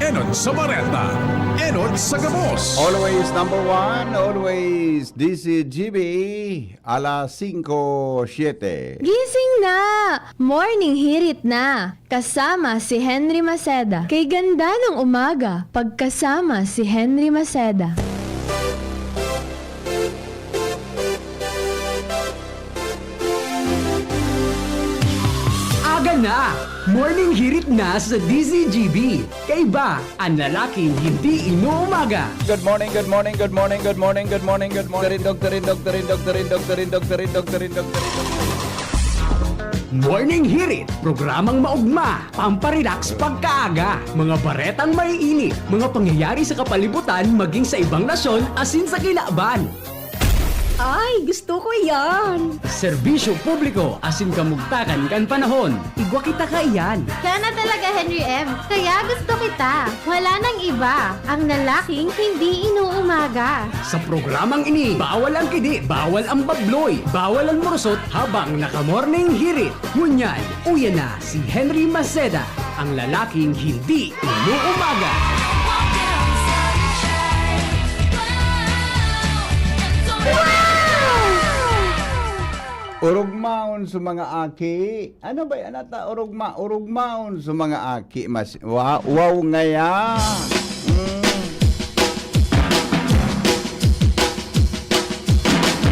Enod sa Bareta, Enod sa Gamos. Always number one, always DCGB, alas 5:07. Gising na! Morning hirit na! Kasama si Henry Maceda. Kay ganda ng umaga, pagkasama si Henry Maceda. Aga na! Morning hirit na sa DCGB. Kaiba ang lalaking hindi inuumaga. Good morning, good morning, good morning, good morning, good morning, good morning. Doktorin. Morning hirit, programang maugma, pamparelax pagkaaga. Mga baretang maiinit, mga pangyayari sa kapalibutan maging sa ibang nasyon asin sa kilaban. Ay, gusto ko yan! Serbisyo publiko asin kamugtakan kan panahon. Igwa kita ka iyan. Kaya na talaga, Henry M. Kaya gusto kita. Wala nang iba. Ang lalaking hindi inuumaga. Sa programang ini, bawal ang kidi, bawal ang babloy, bawal ang morosot habang naka-morning hirit. Ngunyan, uya na si Henry Maceda, ang lalaking hindi inuumaga. Urugmaon sa mga aki. Ano ba yan ata? Urugmaon sa mga aki. Wow ngaya.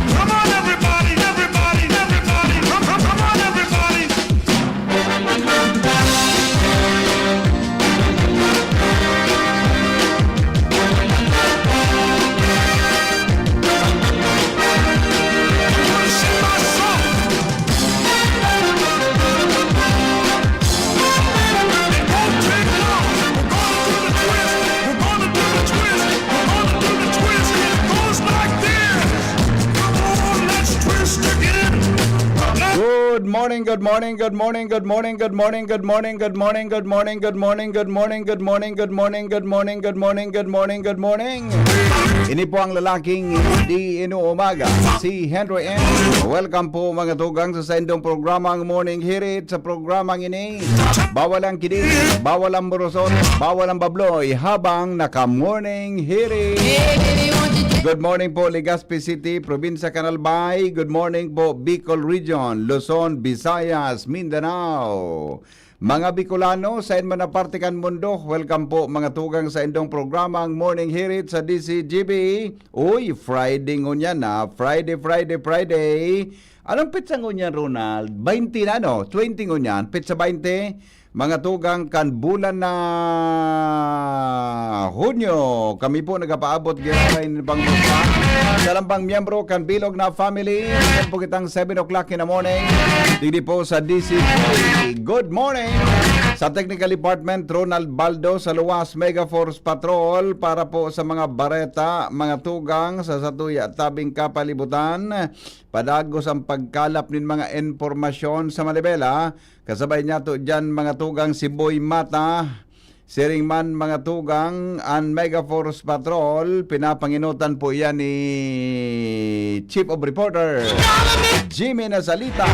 Come on everybody, everybody, everybody. Come on everybody. Sing my song. It won't take long. We're gonna do the twist. We're gonna do the twist. We're gonna do the twist. It goes like this. Come on, let's twist again. Good morning, good morning, good morning, good morning, good morning, good morning, good morning, good morning, good morning, good morning, good morning, good morning, good morning, good morning, good morning, good morning. Ini po ang lalaking hindi inuumaga, si Henry M. Welcome po mga tugang sa sendong programang Morning Hirit. Sa programang ini, bawal ang kidig, bawal ang borosot, bawal ang babloy habang naka-morning hirit. Good morning po Legazpi City, Probinsya Canalbay. Good morning po Bicol Region, Luzon, Visayas, Mindanao. Mga Bicolano sa man na parte kan mundo, welcome po mga tugang sa indong programang Morning Hirit sa DCGB. Uy, Friday ngunyan na, Friday. Anong pizza ngunyan, Ronald? 20 na no? 20 ngunyan, pizza 20. Mga tugang kan bulan na Hunyo, kami po nagapaabot gano'n pang Salampang miyembro kan bilog na family. Yan po kitang 7 o'clock in the morning. Dili po sa DC. Good morning! Sa Technical Department, Ronald Baldo sa Luwas Mega Force Patrol para po sa mga bareta, mga tugang sa satuya at tabing kapalibutan. Padagos ang pagkalap nin mga informasyon sa Malibela. Kasabay niya to dyan mga tugang si Boy Mata. Siring man mga tugang ang Mega Force Patrol, pinapanginutan po yan ni Chief of Reporter Jimmy Nazalita.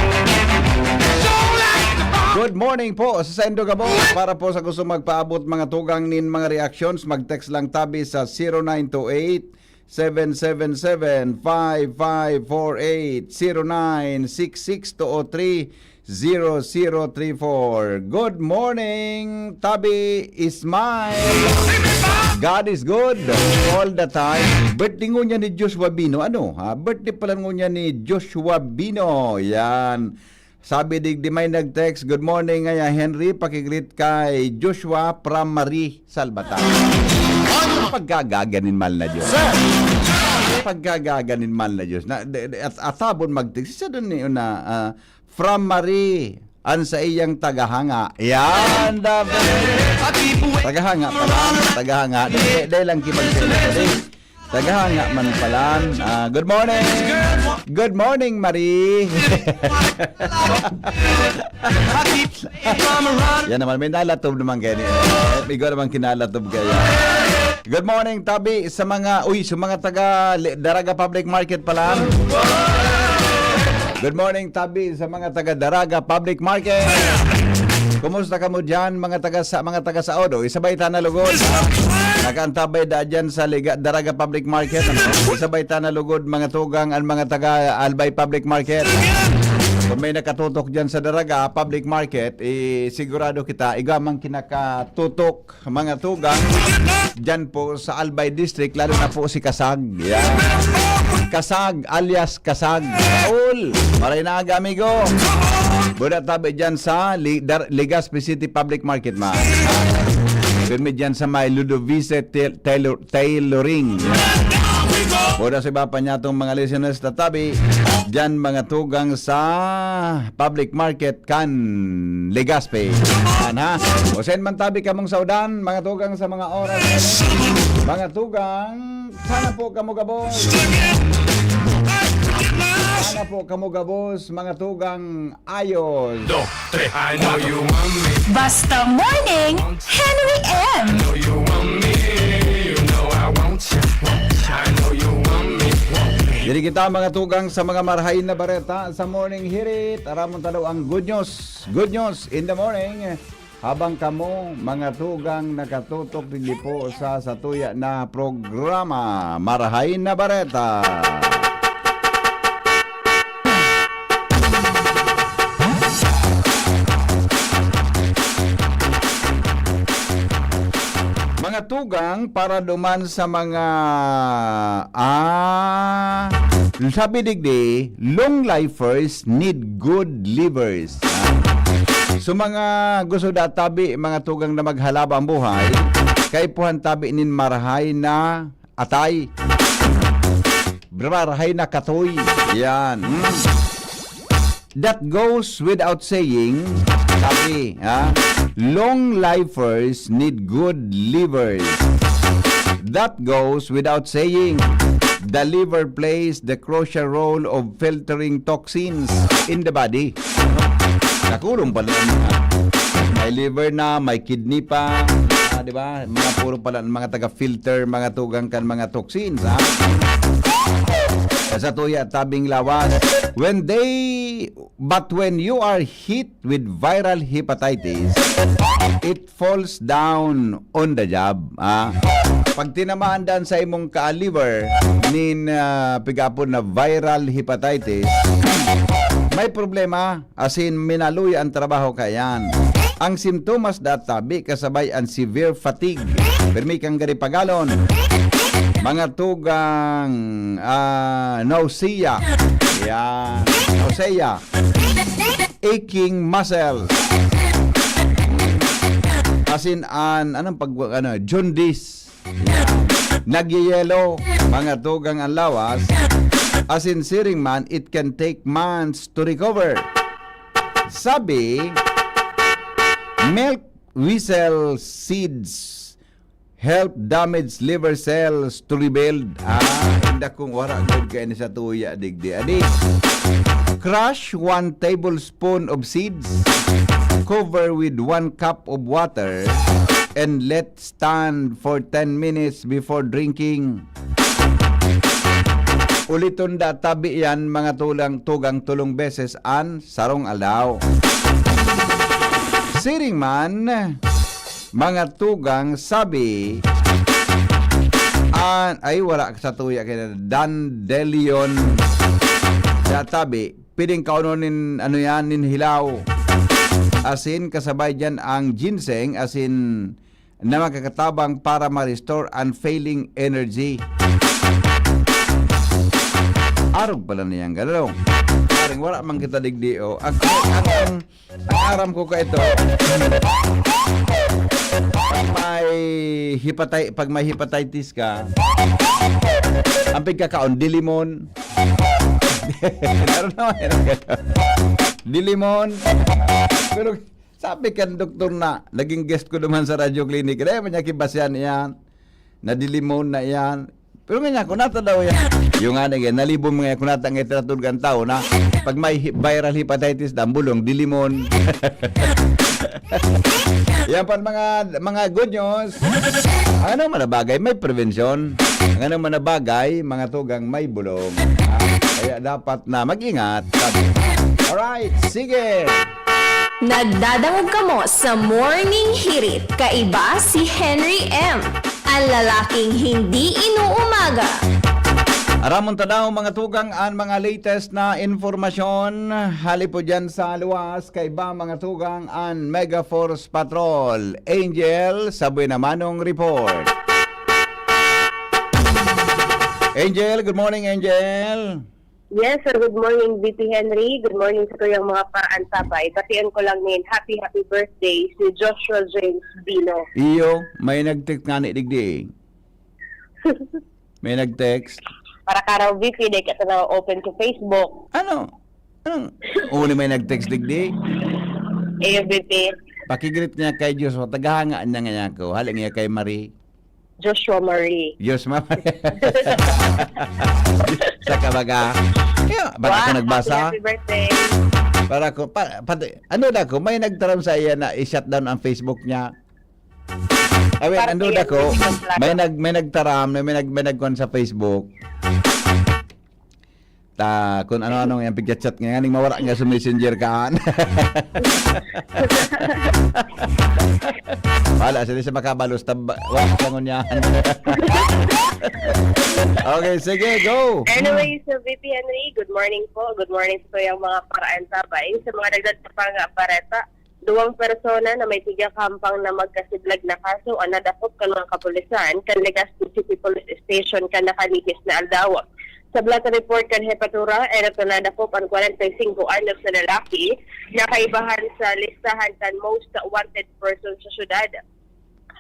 Good morning po sa Sendo Gabo. Para po sa gusto magpaabot mga tugang nin mga reactions, mag-text lang tabi sa 0928 777-5548 0966-203-0034. Good morning, Tabi Ismail. God is good all the time. Birthday ngunya ni Joshua Bino. Ano? Birthday pala ngunya ni Joshua Bino. Yan. Sabi di may nag-text, good morning ngaya Henry, pakigreet kay Joshua from Marie Salbata. Paggagaganin mal na Diyos. Paggagaganin mal na Diyos. At atabon mag-text. Isa doon niyo na from Marie an sa iyang tagahanga. Yan, David. Tagahanga pala. Tagahanga. Dahil lang kipag-text. Tagahanga man pala. Good morning. Good morning, Marie. Yan naman, may nalatob naman kayo. Ikaw naman kinalatob kayo. Good morning, Tabi, sa mga taga Daraga Public Market pala. Good morning, Tabi, sa mga taga Daraga Public Market. Kumusta ka mo dyan, mga taga Saodo? Isabay ta na lugod. Nakaantabay da dyan sa Daraga Public Market. Isabay ta na lugod, mga tugang ang mga taga Albay Public Market. Kung may nakatutok dyan sa Daraga Public Market, sigurado kita, igamang kinakatutok mga tugang dyan po sa Albay District, lalo na po si Kasag. Yan. Kasag alias Kasag. Raul, maray na amigo. Buda tabi dyan sa Legazpi City Public Market, ma. Pirmi dyan sa may Ludovice Tailoring. Buda sa iba pa niya itong mga listeners na tabi dyan mga tugang sa Public Market kan Legazpi. Yan, ha? O sen man tabi kamong saudan, mga tugang sa mga oras. Mga tugang, sana po kamo gabos. Sana po kamo gabos, mga tugang ayos. I know you want me. Basta Morning, Henry M. Know you want me. You know I want you. I know you want me. Jadi kita mga tugang sa mga marahay na bareta sa Morning Hirit. Aramon talo ang good news. Good news in the morning. Habang kamo mga tugang nakatutok din po sa satuya na programa Marahay na Bareta. Mga tugang para duman sa mga sabi digdi, long lifers need good livers. So mga gusto tabi mga tugang na maghalaba ang buhay, kay puhan tabi nin marahay na atay. Marahay na katoy. Yan. That goes without saying, sabi, long lifers need good livers. That goes without saying. The liver plays the crucial role of filtering toxins in the body. Nakulong pala may liver na, may kidney pa, di ba? Mga puro pala mga taga-filter, mga tugang kan mga toxins, ha? Sa tuya tabing lawas, when you are hit with viral hepatitis, it falls down on the job, ha? Pag tinamaan dan sa imong ka-liver nin pigapon na viral hepatitis, may problema, asin minaluya ang trabaho kayan. Ang simptomas databi kasabay ang severe fatigue, permi kang garipagalon, mga tugang nausea, yan, nausea, aching muscles, asin anong jaundice, nagyayelo, mga tugang ang lawas. As in searing man, it can take months to recover. Sabi, milk whistle seeds help damaged liver cells to rebuild. Hindi kong wala good kayo sa tuya, digdi. Crush 1 tablespoon of seeds, cover with 1 cup of water, and let stand for 10 minutes before drinking. Uliton da tabi yan mga tugang tulong beses an sarong alaw. Siring man, mga tugang sabi, ay wala sa tuya kaya dandelion da tabi, piding kaunonin nin hilaw. Asin kasabay dyan ang ginseng, asin na makakatabang para ma-restore ang failing energy. Arog pala niyang galaw. Paring wala man kita digdi o. Ang aram ko ka ito. Pag may hepatitis ka, ang pagkakaon dilimon. Dilimon. Pero sabi kan doktor na, naging guest ko naman sa radio clinic. Kaya man niya kibasyan yan. Na dilimon na yan. Pero nga kunata daw yan. Yung nga nalibong mga kunata ng itratulgan tao na pag may viral hepatitis dambulong, dilimon. Yan pa mga good news. Ano manabagay, may prevention. Ano manabagay, mga tugang may bulong. Kaya dapat na mag-ingat. Alright, sige. Nagdadangog kamo sa Morning Hirit. Kaiba si Henry M. Ang lalaking hindi inuumaga. Aramon tanaw mga tugang ang mga latest na informasyon. Hali po dyan sa luwas kay ba mga tugang ang Megaforce Patrol. Angel, sabi namanong report. Angel, good morning Angel. Yes, sir. Good morning, VP Henry. Good morning sa tuyang mga paraan sabay. Batian ko lang ngayon, happy birthday si Joshua James Bino. Iyo, may nag-text nga ni Digdi. May nag-text. Para karaw, VP, di ka na open to Facebook. Ano? Anong? Uni may nag-text Digdi. VP, Pakigrit niya kay Diyos. Tagahangaan niya nga ko. Haling niya kay Marie. Joshua Marie. Diyos mama. Sa kabaga. Kaya, baka ako nagbasa. Happy birthday. Para ko, ano na ko, may nagtaram sa iya na i-shutdown ang Facebook niya. Para Ano kaya na ko, hindi may nagtaram, may nagkuhan sa Facebook. Kung ano-ano yung pigchat-chat nga, nganing mawala nga sa messenger kaan. Wala, sila siya makabalos, wala kangon yan. Okay, sige, go! Anyway, so VP Henry, good morning po. Good morning sa tuyang mga paraan sabay. Sa mga dagdag sa pang-apareta, 2 persona na may tiga kampang na magkasidlag na kaso ang nadakop kan mga kapulisan kan Legazpi City Police Station kan nakalihis na aldawa. Sa blatter report kan Hepatura, ay nadakop ang 45 anyos na lalaki na kaibahan sa listahan kan most wanted person sa syudad.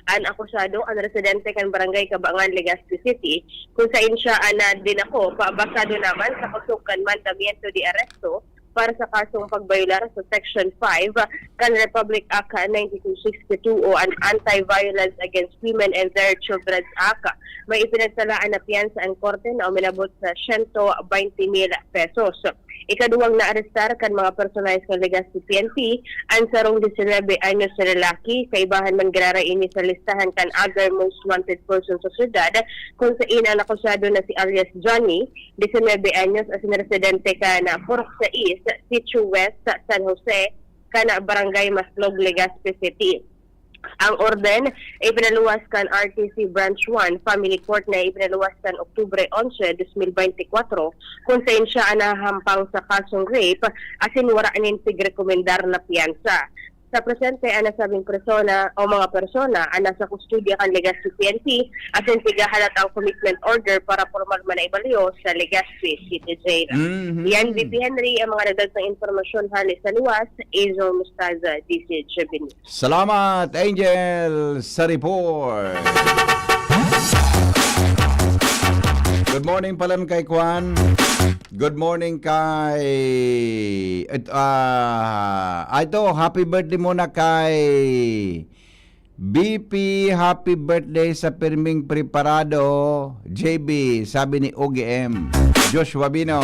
Ang akusado, ang residente kan Barangay Cabangan, Legazpi City, kung sa siya na dinako, paabasado naman sa kusukan mandamiento de arresto para sa kasong pagbayular sa Section 5 kan Republic Act 9262 o ang Anti-Violence Against Women and Their Children's Act. May ipinagsalaan na piyansa ang korte na umilabot sa 120,000 pesos. Ikaduwang na-arestar kan mga personalis ng Legazpi PNP ang sarong 19 anyos na lalaki kaibahan man ini sa listahan kan other most wanted person sa syudad kung sa ina akusado na si alias Johnny, 19 anyos as residente ka na Forza East, Sitio West, San Jose, kana Barangay Maslog, Legazpi City. Ang orden ay pinaluwas kan RTC Branch 1 Family Court na ipinaluwas kan Oktubre 11, 2024 kung saan siya nahampang sa kasong rape asin wala anin tigrekomendar na piyansa. Sa presente ang nasabing persona o mga persona ang nasa kustudya kan Legazpi PNP asin tigahalat ang commitment order para formal man na ibaliyo sa Legazpi City Jail. Yan, VP Henry, ang mga dagdag ng informasyon halis sa luwas, Azor Mustaza, DCHB News. Salamat, Angel, sa report. Good morning pala kay Kwan. Good morning kay... ito, happy birthday muna kay... BP, happy birthday sa pirming preparado. JB, sabi ni OGM. Joshua Bino.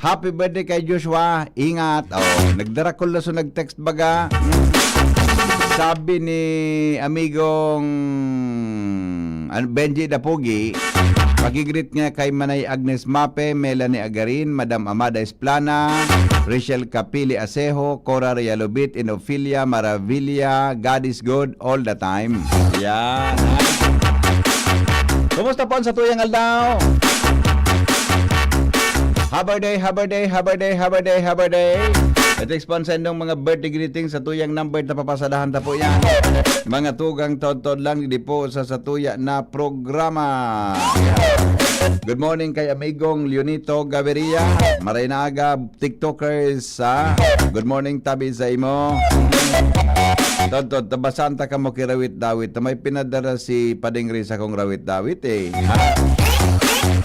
Happy birthday kay Joshua. Ingat. Nagdarakol na so nag-text baga. Sabi ni amigong Benji Dapugi, pagigrit nga kay Manay Agnes Mape, Melanie Agarin, Madam Amada Esplana, Rachel Capili Asejo, Cora Realobit, Inophilia Maravilla, God is good all the time. Yan. Kumusta po sa tuyang aldaw? Happy day, happy day, happy day, happy day, happy day. At expansion ng mga birthday greetings sa tuyang number na papasadahan ta po yan. Mga tugang tod-tod lang di po sa tuya na programa. Good morning kay amigong Leonito Gaviria, Marinaga, TikTokers. Good morning tabi sa imo. Tod-tod, tabasanta ka mo kirawit dawit. May pinadara si Padingri sa kong rawit dawit eh.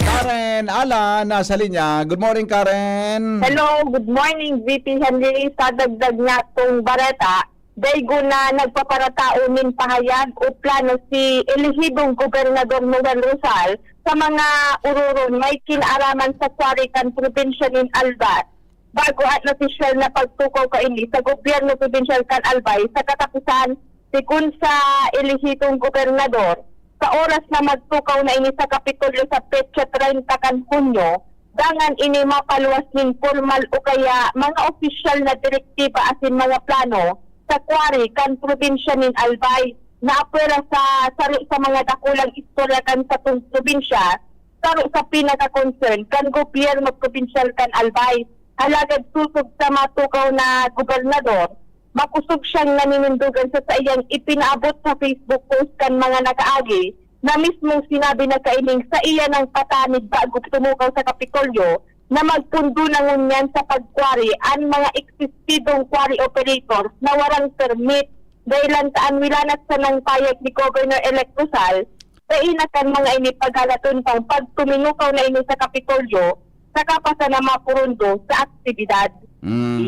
Karen Ala, nasa linya. Good morning, Karen. Hello, good morning, VP Henry. Sa dagdag nga itong bareta, daygo na nagpaparataunin pahayag o plano si elehidong Gobernador Noel Rizal sa mga ururon may kinaraman sa Kwarikan Provincia ng Albay. Bago at official na pagtukaw kaini sa gobyerno provincial kan Albay sa katapusan sikun sa elehidong Gobernador. Sa oras na magtukaw na ini sa Kapitolyo sa Petsa 30 kan Hunyo, dangan ini mapaluwas ning formal o kaya mga opisyal na direktiba asin mga plano sa quarry kan probinsya nin Albay na apwera sa mga dakulang istorya kan sa probinsya saro sa pinaka-concern kan gobyerno probinsyal kan Albay. Halagad susog sa matukaw na gobernador, makusog siyang naninindugan sa iyang ipinaabot sa Facebook post kan mga nakaagi na mismong sinabi na kaining sa iya ng patanid bago tumukaw sa Kapitolyo na magpundo na ngunyan sa pagkwari ang mga eksistidong quarry operators na warang permit dahilan sa anwilanat sa nang payag ni Governor-elect Rizal sa inakan mga ini paghalaton pang pagtuminukaw na ini sa Kapitolyo sa kapasa na mapurundo sa aktibidad.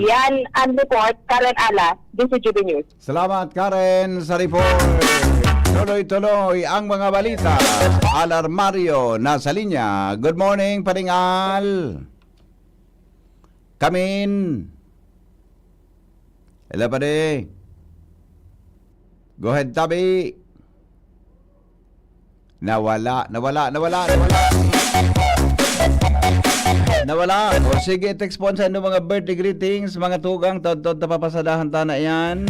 Yan ang report, Karen Ala, DCGB News. Salamat Karen sa report. Tuloy-tuloy ang mga balita. Alarmario nasa linya. Good morning, Paringal. Kamin. Hello, pare. Go ahead, Tabi. Nawala. O sige, text po sa inyo mga birthday greetings, mga tugang, taon-taon napapasadahan ta na yan.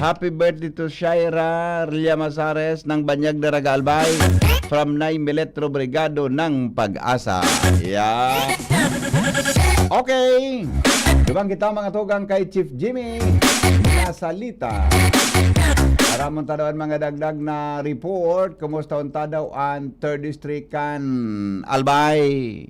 Happy birthday to Shaira Ria Masares ng Banyag de Ragalbay from Nay Miletro Brigado ng Pag-asa. Yeah. Okay. Dibang kita mga tugang kay Chief Jimmy Nasalita. Para mong tadaan mga dagdag na report, kumusta unta daw ang 3rd District kan Albay.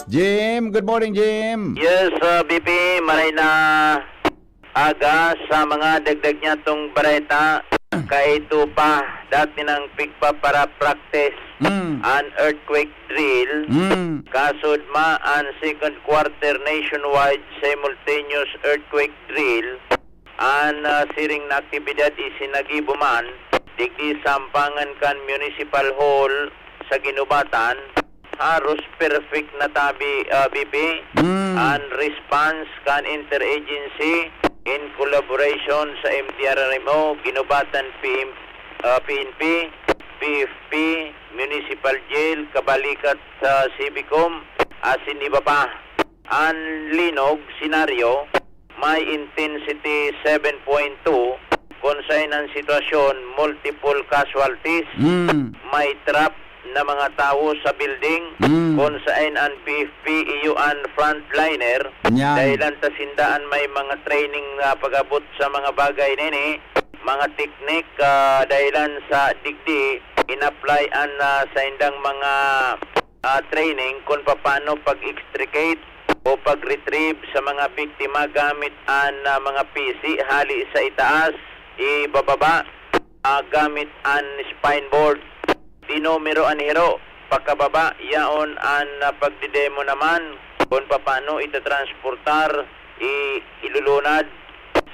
Jim, good morning Jim. Yes, BP, maray na aga sa mga dagdag niya tong bareta kay ito pa dati ng pigpa para practice an earthquake drill kasod ma an second quarter nationwide simultaneous earthquake drill an siring na aktibidad isinagibuman digdi sampangan kan municipal hall sa Ginubatan haros perfect na tabi BP and response kan interagency in collaboration sa MTRMO, Ginubatan PNP, PFP, Municipal Jail, Kabalikat sa Civicom, asin iba pa. Ang linog senaryo may intensity 7.2 kung saan ang sitwasyon multiple casualties, may trap na mga tao sa building kung saan ang PFP iyo ang frontliner dahilan tasindaan may mga training na pag-abot sa mga bagay nini mga teknik dahilan sa digdi in-apply an sa indang mga training kung paano pag-extricate o pag-retrieve sa mga biktima gamit ang mga PC hali sa itaas ibababa gamit ang spine board dinumero an hero pagkababa yaon ang pagdidemo naman kung paano itatransportar ilulunad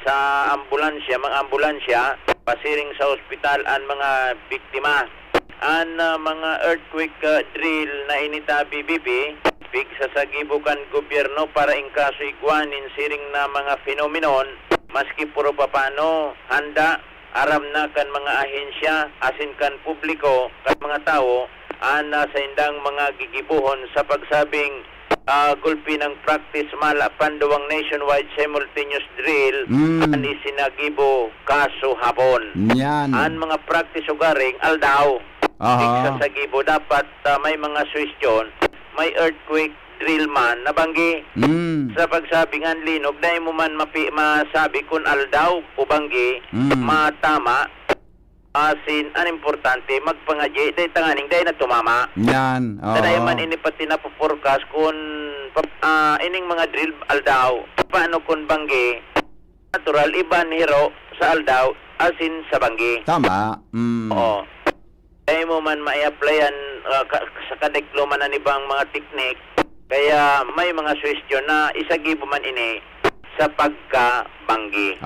sa ambulansya mga ambulansya pasiring sa ospital ang mga biktima ang mga earthquake drill na inita BBP big sa sagibukan gobyerno para ingkaso igwanin siring na mga phenomenon maski puro paano handa aram na kan mga ahensya asin kan publiko kan mga tao ana sa indang mga gigibuhon sa pagsabing gulpi ng practice mala panduwang nationwide simultaneous drill an isinagibo kaso hapon an mga practice ugaring aldaw sa sagibo dapat may mga suwestyon may earthquake drill man nabanggi sa pagsabingan linog dahil mo man masabi kung aldaw o banggi matama asin an importante magpangadye dahil tanganing dahil na tumama yan dahil man ini pati na forecast kung ining mga drill aldaw paano kung banggi natural iban hero sa aldaw asin sa banggi tama oo dahil mo man ma-applyan sa kadikloman na ibang mga teknik kaya may mga suwestyon na isagibo man ini sa pagkabanggi.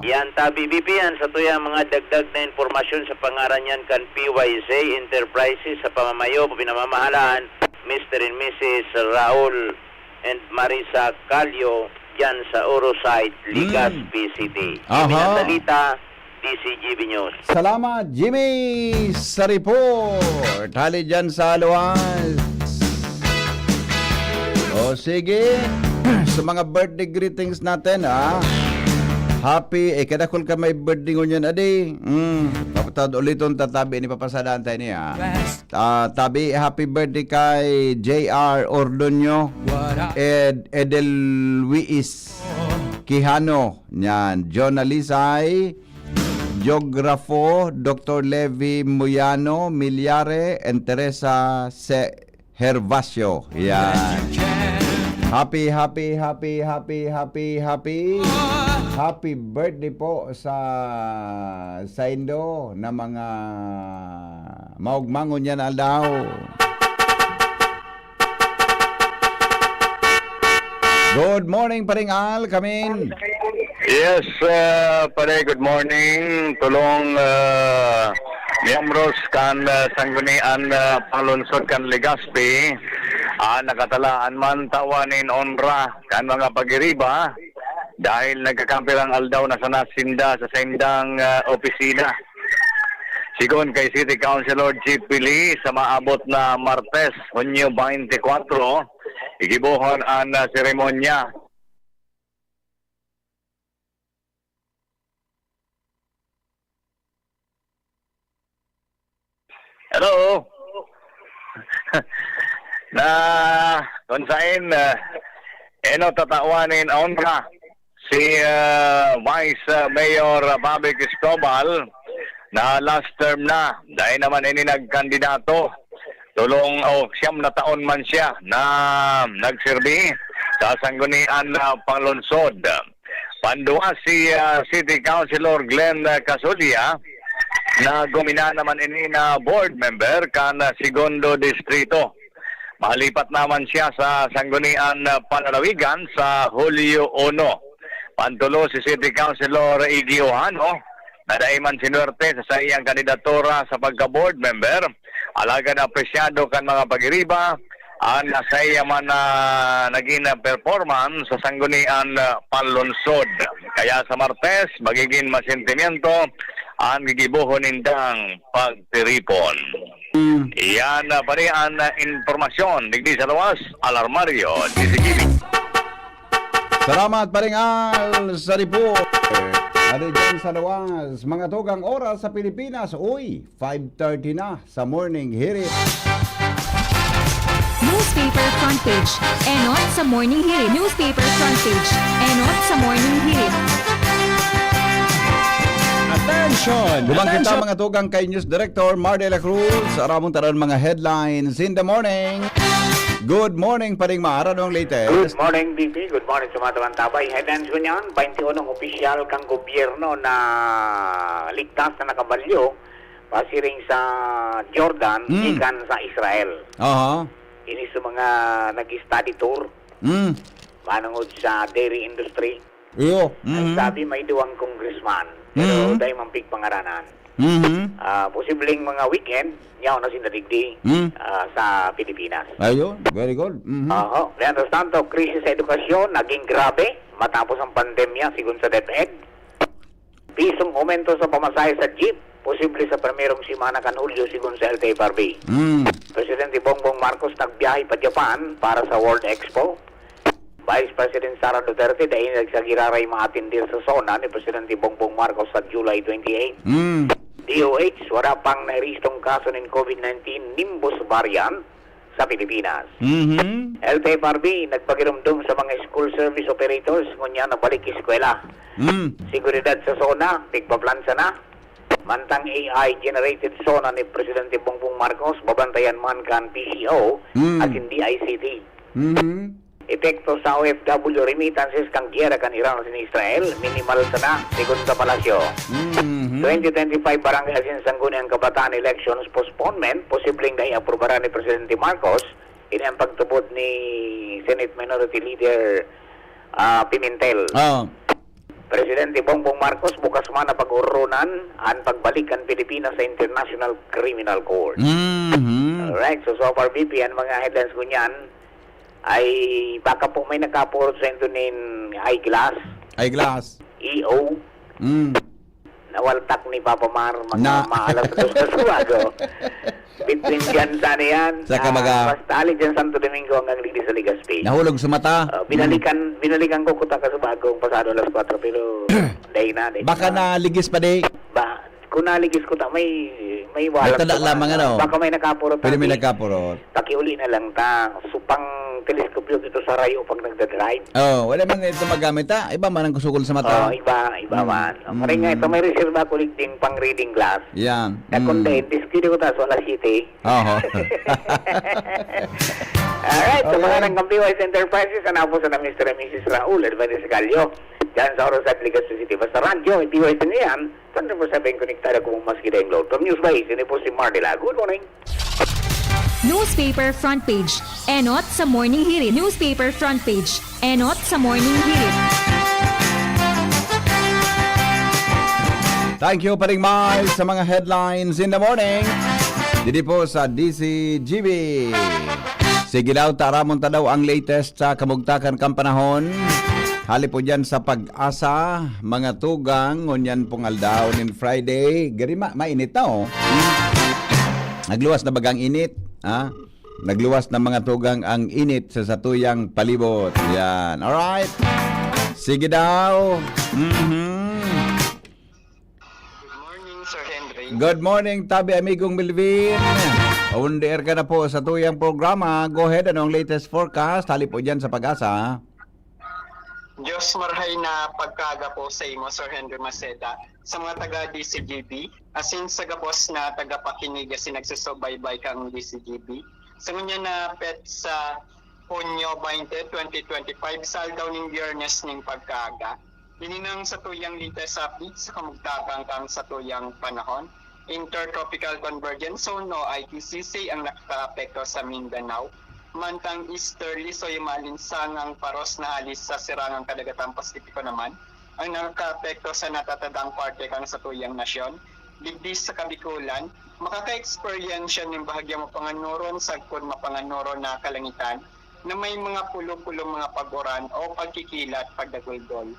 Yan tabi BBP sa tuyang mga dagdag na informasyon sa pangaran yan kan PYZ Enterprises sa pamamayo pinamamahalaan Mr. and Mrs. Raul and Marisa Calio dyan sa Orosite, Legazpi City. Aha. Pinadalita, DCGB News. Salamat, Jimmy, sa report. Hali dyan sa Aluas. O sige, sa mga birthday greetings natin, ha? Happy, kadakol ka may birthday ngunyan, adi. Kapatad uliton tatabi ni papasadaan tayo niya. Tabi, happy birthday kay J.R. Ordonio, Edel Luis Quijano, yan, John Alisay, Geografo, Dr. Levi Muyano, Milyare, and Teresa Hervasio. Yan. Happy birthday po sa Indo na mga maugmangon yan aldaw. Good morning, Paring Al, kamin. Yes, pare, good morning. Tulong miyembros kan sanggunian palunsod kan Legazpi. Nakatalaan man tawanin onra kan mga pagiriba dahil nagkakampilang aldaw na sinasinda sa sendang opisina. Sigon kay City Councilor G. Pili sa maabot na Martes, Hunyo 24, igibuhon ang seremonya. Hello. Na kung saan tatawanin onra si Vice Mayor Bobby Cristobal na last term na dahil naman ini nagkandidato tulong siyam na taon man siya na nagserbi sa sanggunian na panlunsod. Panduwa si City Councilor Glenn Casudia na gumina naman ini na board member kan Segundo Distrito. Malipat naman siya sa sanggunian pananawigan sa Hulyo 1. Pantulo si City Councilor Iggy Ohano na daiman sinuwerte sa iyang kandidatura sa pagka-board member. Alaga na apresyado kan mga pagiriba ang sa iya man na naging performance sa sanggunian panlunsod. Kaya sa Martes, magiging masentimiento ang gigibuhon nindang pagtiripon. Iyan pa rin ang informasyon. Digdi sa lawas, Alarmario, DCGB. Salamat, Paring Al, sa report. Ari dyan sa lawas, mga tugang oras sa Pilipinas. Uy, 5:30 na sa Morning Hirit. Newspaper front page. Enot sa Morning Hirit. Newspaper front page. Enot sa Morning Hirit. Attention! Dumang kita mga tugang kay News Director Mar de la Cruz. Aramong taran mga headlines in the morning. Good morning, Paring Mar. Ano ang latest? Good morning, DP. Good morning sa mga tabay. Headlines ko niyan, 21 opisyal kang gobyerno na ligtas na nakabalyo pasiring sa Jordan, ikan sa Israel. Ini sa mga nag-study tour, manungod sa dairy industry. Ang sabi may duwang congressman, pero dahil mampig pangaranan. Posibleng mga weekend, yaw na sinadigdi sa Pilipinas. Ayun, very good. Mientras tanto, krisis sa edukasyon naging grabe matapos ang pandemya sigun sa DepEd. Pisong aumento sa pamasahe sa jeep, posible sa primerong simana kan Hulyo sigun sa LTFRB. Presidente Bongbong Marcos nagbiyahe pa Japan para sa World Expo. Vice President Sara Duterte dahil nagsagiraray maatindir sa zona ni Presidente Bongbong Marcos sa July 28. DOH, wala pang nairistong kaso ng COVID-19 Nimbus variant sa Pilipinas. LTFRB, nagpagirumdum sa mga school service operators ngunya na balik eskwela. Seguridad sa zona, tigpaplansa na. Mantang AI-generated zona ni Presidente Bongbong Marcos, babantayan man kan PCO at hindi ICT. Epekto sa OFW remittances kang giyera kan Iran sa Israel, minimal sana, sigon sa palasyo. 2025 barangay asin sangguniang kabataan elections postponement, posibleng na i-aprobaran ni Presidente Marcos, ini ang pagtubod ni Senate Minority Leader Pimentel. Presidente Bongbong Marcos bukas man na pag-urunan ang pagbalikan Pilipinas sa International Criminal Court. Alright, so far BP, ang mga headlines ko niyan, ay baka po may nagkaporosento nin eyeglass, Eyeglass. EO, nawaltak ni Papa Mar Na. mga maalas sa suwago. Between dyan sana yan. Sa Kabaga. Basta ali dyan Santo Domingo hanggang Ligdi sa Legazpi. Nahulog sa mata. Binalikan ko kuta ka sa bagong pasado alas 4 pero day na. Baka naligis pa di. Kung naligis ko ta, may wala. Tada lamang ano. Baka may nakapurot. Pwede may nagkapurot. Pakiuli na lang ta. Supang teleskopyo dito sa rayo pag nagdadrive. Oh, wala man ito magamit ha. Iba man ang kusukol sa mata. Iba man. Maring nga ito, may reserva ko din pang reading glass. Yan. Kundi, diskide ko ta sa alas 7. Oo. Alright, sa mga ng Kampiwise Enterprises, anapo sa na Mr. and Mrs. Raul, Advanced Calio, dyan sa Orosat, Legazpi City. Basta radyo, itiwise na yan, 24/7 konektado kung maski na yung load. From News by Sini po si Mardila. Good morning. Newspaper front page. Enot sa Morning Hirit. Newspaper front page. Enot sa Morning Hirit. Thank you, Paring Miles, sa mga headlines in the morning. Dito po sa DCGB. Sige daw, taramon ta daw ang latest sa kamugtakan kang panahon. Hali po dyan sa pag-asa, mga tugang, ngunyan pong aldaw nin Friday. Gari mainit na oh. Nagluwas na bagang init. Ha? Nagluwas na mga tugang ang init sa satuyang palibot. Yan. Alright. Sige daw. Good morning, Tabi Amigong Milvin. On the air ka na po sa tuyang programa. Go ahead, ano ang latest forecast? Hali po dyan sa pag-asa. Diyos marhay na pagkaga po sa imo, Sir Henry Maceda, sa mga taga-DCGB, asin sa gapos na taga-pakinig asin nagsusubaybay kang DCGB. Sa ngunya na pet sa Hunyo 20, 2025, saldaw ng Biyernes ng pagkaga. Hininang sa tuyang latest update sa kamugtakang kang sa tuyang panahon. Intertropical Convergence Zone o ITCC ang nakaka-apekto sa Mindanao. Mantang easterly so yung malinsangang paros na halis sa sirangang kadagatang Pasipiko naman ang nakaka-apekto sa natatadang parte kang sa tuyang nasyon. Ligdis sa Kabikulan, makaka-experience siya ng bahagya mapanganuron sagkod mapanganuron na kalangitan na may mga pulo-pulo mga pag-uran o pagkikilat pagdagulgol.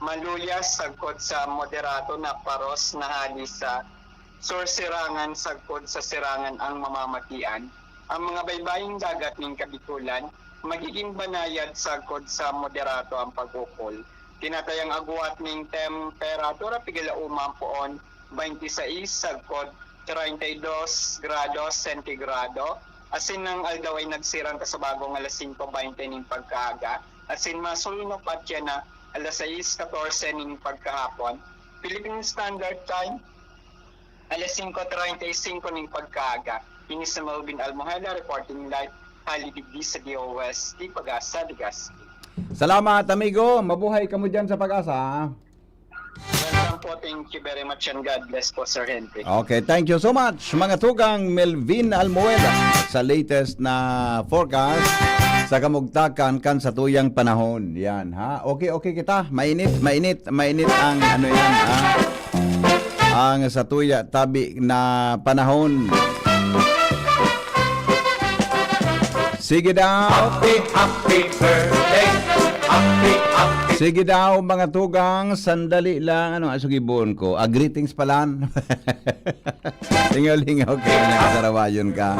Maluyas sagkod sa moderato na paros na halis sa sursirangan sagkod sa sirangan ang mamamatian. Ang mga baybaying dagat ng Kabikulan, magiging banayad sagkod sa moderato ang pag-ukol. Tinatayang agwat ng temperatura pigalaumang poon 26 sagkod 32 grados sentigrado. Asin ng aldaw ay nagsirang kasabagong alas 5:20 ng pagkaaga. Asin masulunok at yan na alas 6:14 ng pagkahapon. Philippine Standard Time, alas 5:35 ng pagkaaga. Ini sa Melvin Almohela, reporting live, Halidigdi sa DOST, Pag-asa, Legazpi. Salamat, amigo. Mabuhay ka mo dyan sa pag-asa. Welcome po. Thank you very much and God bless po, Sir Henry. Okay, thank you so much. Mga tugang Melvin Almohela sa latest na forecast sa kamugtakan kan sa tuyang panahon. Yan, ha? Okay kita. Mainit ang ano yan, ha? Ang sa tuya tabi na panahon. Sige daw. Happy birthday. Sige daw mga tugang, sandali lang. Ano ang sugibon ko? Greetings palan. Lingaw-lingaw kayo na kasarawayon ka.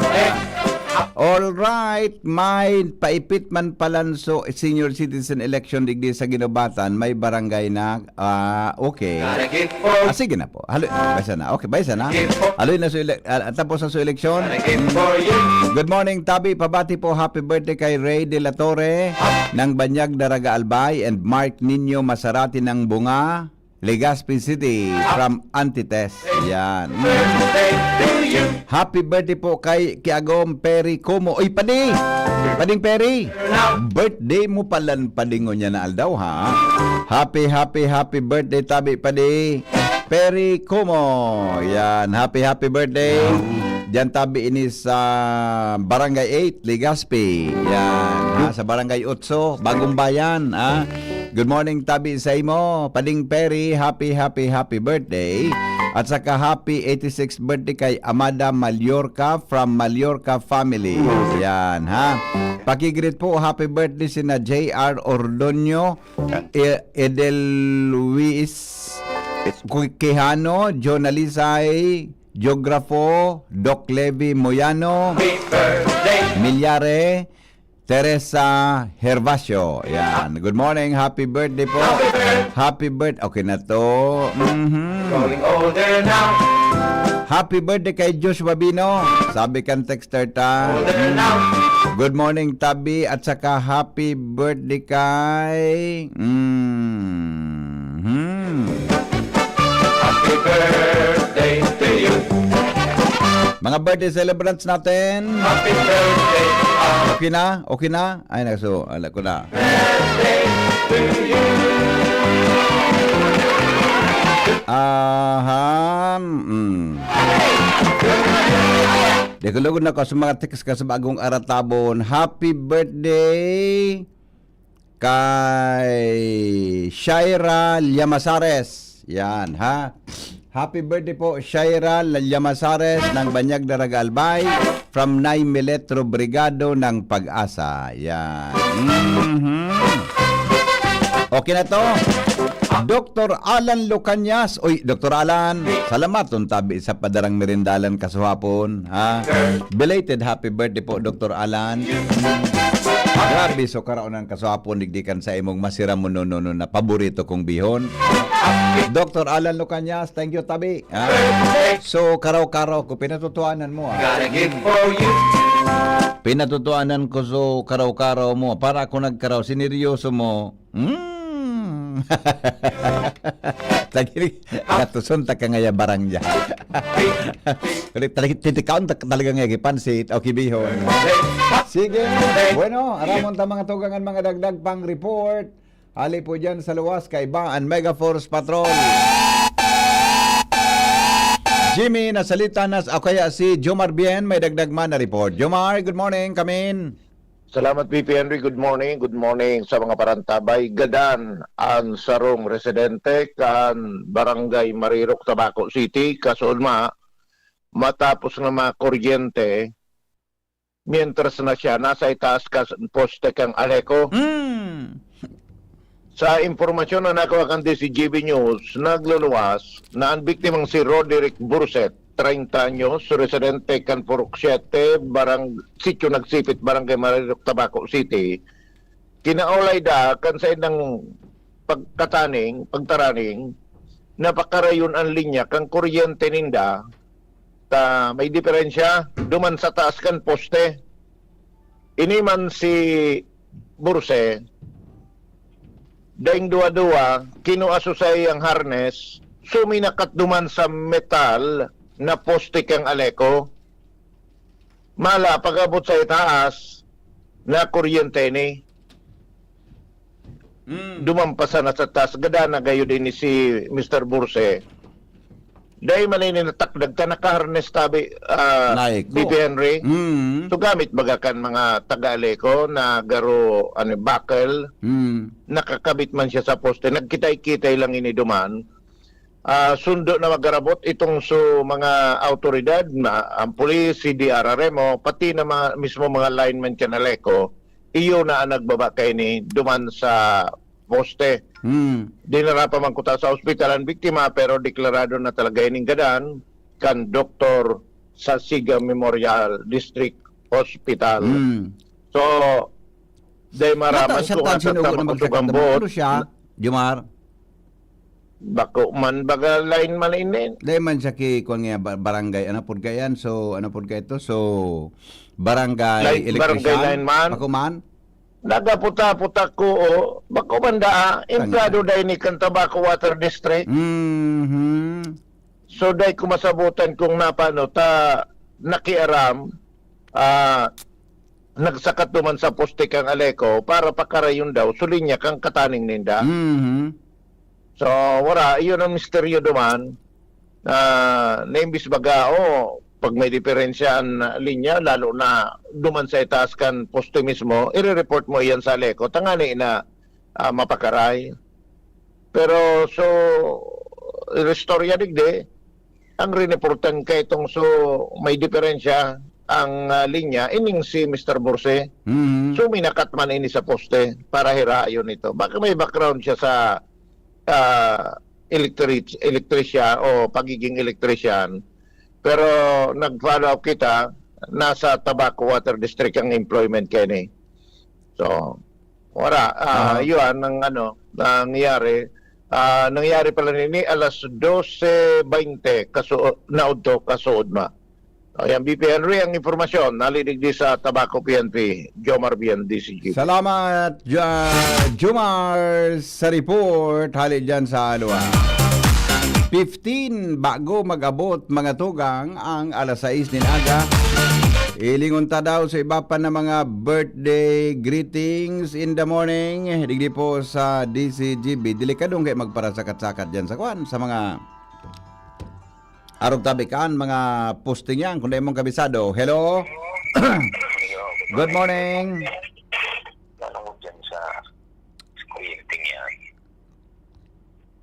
All right, may paipit man palanso senior citizen election digdi sa Ginobatan, may barangay na okay. Sige na po. Baysa na. Okay, baysa na. Haloy na tapos na sa eleksyon. Good morning, Tabi. Pabati po happy birthday kay Ray De La Torre ng Banyag Daraga Albay and Mark Nino Masarati ng Bunga, Legazpi City from Antites. Yan. Happy birthday po kay Kiagom Perry Como. Oy, Pading Perry. Birthday mo palan padingon niya na aldaw, ha? Happy birthday, Tabi Padi. Perry Como. Yan. Happy birthday. Diyan Tabi ini sa Barangay 8, Legazpi. Yan. Sa Barangay 8, Bagong Bayan, ha? Good morning tabi sa imo. Pading Perry, happy birthday. At saka happy 86th birthday kay Amada Mallorca from Mallorca family. Yan ha. Pakigreet po, happy birthday sina J.R. Ordonio, Edelwis Quijano, John Alisay, Geografo, Doc Levi Moyano, Milyare, Teresa Hervasio. Yan. Good morning. Happy birthday po. Happy birthday. Okay na to. Happy birthday kay Joshua Bino. Sabi kan texter ta. Good morning Tabi at saka happy birthday kay Happy birthday to you. Mga birthday celebrants natin. Happy birthday. Okay na? Okay na? Ay, nakaso. Alam ko na. Birthday to you. Dekulugod na ko sa mga text ka sa bagong aratabon. Happy birthday kay Shaira Llamazares. Yan, ha? Happy birthday po, Shaira Llamazares ng Banyag Daraga Albay from Naime Letro Brigado ng Pag-asa. Yan. Okay na to. Dr. Alan Lucanyas. Uy, Dr. Alan, salamat tabi sa padarang merindalan kasuhapon. Ha? Belated happy birthday po, Dr. Alan. Grabe, so karaunan kasuhapon, digdikan sa imong masira mo no na paborito kong bihon. Dr. Alan Lucanyas, thank you tabi. So karaw-karaw ko pinatutuanan mo. Pinatutuanan ko so karaw-karaw mo para ako nagkaraw sineryoso mo. Tagiri katuson ta kangaya barang ja. Titikaon talaga nga gipansit o kibihon. Sige. Bueno, aramon ta mga tugangan mga dagdag pang report. Ali po dyan sa luwas kay Bang Mega Force Patrol. Jimmy, nasalita na o kaya si Jomar Bien, may dagdag man na report. Jomar, good morning, come in. Salamat VP Henry, good morning sa mga parantabay. Gadan ang sarong residente kan Barangay Marirok, Tabaco City, kasulma matapos na mga kuryente mientras na siya nasa itaas poste kang Aleco. Sa impormasyon na nakuha kan DCGB News, nagluluwas na ang biktimang si Roderick Burset, 30 anyos, residente kan Purok 7, sityo nagsipit, Barangay Marirok, Tabaco City. Kinaulay da kan sa inang pagtaraning, napakarayon ang linya kang kuryente ninda, ta may diferensya, duman sa taas kan poste. Iniman si Burse, daing dua-dua, kinuasusay ang harness, suminakat duman sa metal na poste kang Aleco. Mala, pag-abot sa itaas, na kuryente ni. Dumampasa na sa taas. Gada na gayo din ni si Mr. Burse. Dahil malini natakdag ta naka-harness tabi BP Henry. So gamit bagakan mga taga-Aleco na garo buckle. Nakakabit man siya sa poste. Nagkitay-kitay lang ini duman. Sundo na magarabot itong mga autoridad, ang pulis, si DRRMO, pati na mismo mga lineman siya na Aleco, iyo na ang nagbaba kay ni duman sa poste. Dinara pa man kuta sa ospital ang biktima, pero deklarado na talaga ining gadan kan doktor sa Siga Memorial District Hospital. So, day maraman siya tan sinugo ng magkakambot. Siya, Jomar. Bako man baga line man inin. Dahil man siya kung nga barangay, ano po kayan? So, ano po kayo ito? So, barangay electrician. Barangay line man. Bako man? Nagaputa-puta ko, bako man daa, emplado dahil ni Cantabaco Water District. So, dahil kumasabutan kung napano, nakiaram, nagsakat duman sa poste kang Aleco para pakarayon daw, sulinya kang kataning ninda. So, wala, iyon ang misteryo duman, naimbis baga, pag may diferensya ang linya, lalo na duman sa itaas kan poste mismo, i-report mo iyan sa Aleco. Tangani na mapakaray. Pero so istorya digde ang rineportan kay itong so may diferensya ang linya ining si Mr. Burse. So minakat man ini sa poste para hirayon ito. Baka may background siya sa electrician o pagiging electrician. Pero nag-follow up kita, nasa Tabaco Water District ang employment kay ni. So wala yun ang nangyari. Nangyari pala nini alas 12:20 naudto kasuod ma. Ayan, BP Henry, ang informasyon, nalinig di sa Tabaco PNP, Jomar Bien, DCG. Salamat, Jomar, sa report. Hali dyan sa 15 bago mag-abot mga tugang ang alas 6 din aga. Ilingon ta daw sa iba pa na mga birthday greetings in the morning. Digdi po sa DCGB. Delikadong kayo magparasakat-sakat dyan sa kwan, sa mga arog tabikan, mga posting yan, kung na mong kabisado. Hello? Good morning. Tanong dyan sa kuryenteng yan.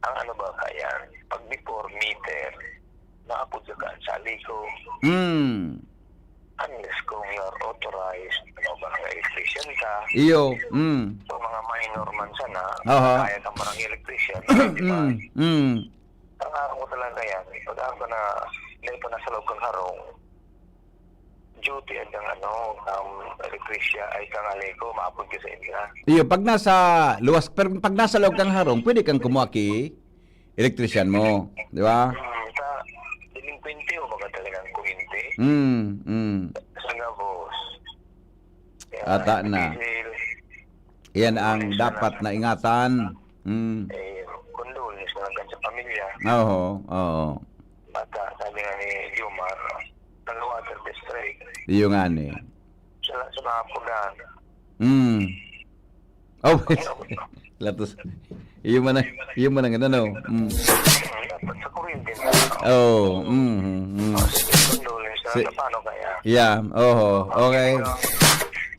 Ang ano ba kaya, pag before meter, naapod ka sa aliko, unless kung you're authorized, barangay electrician ka, Iyo. so mga minor man sana, Aha. kaya kang barangay electrician, diba? Ang araw ko talaga yan, pag ako na lay pa nasa loob kang harong, duty at ang electrician ay kang aliko, maapod ka sa inyo. Iyo, pag nasa luwas, pero pag nasa loob kang harong, pwede kang kumuha kay electrician mo, di ba? Delinquente o mga talagang kuhinti. Sa nga, boss. Ata na. Yan ang dapat na ingatan. Condolence na lang sa pamilya. Oo. Bata, sabi nga ni Jomar, Water District. Iyo nga ni. Sa mga punan. Oh, latos. Iyo man ang ano. Dapat sa kuryente na. Oh, Condolence na lang, paano kaya? Yeah, okay.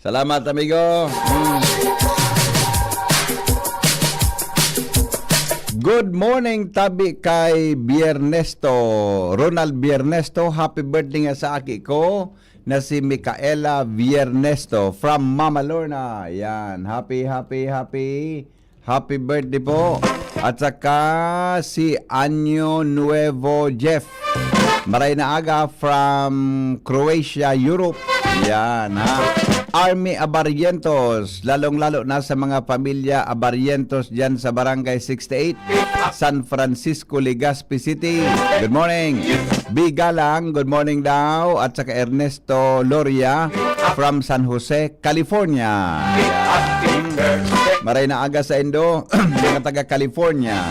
Salamat, amigo. Good morning, tabi kay Biernesto. Ronald Biernesto, happy birthday nga sa aki ko na si Micaela Biernesto from Mama Lorna. Yan, happy birthday po. At saka si Año Nuevo Jeff. Maray na aga from Croatia, Europe. Yan, ha. Army Abarientos, lalong-lalo na sa mga pamilya Abarientos dyan sa Barangay 68, San Francisco, Legazpi City. Good morning. Bigalang, good morning daw. At saka Ernesto Loria from San Jose, California. Maray na aga sa Indo, mga taga California.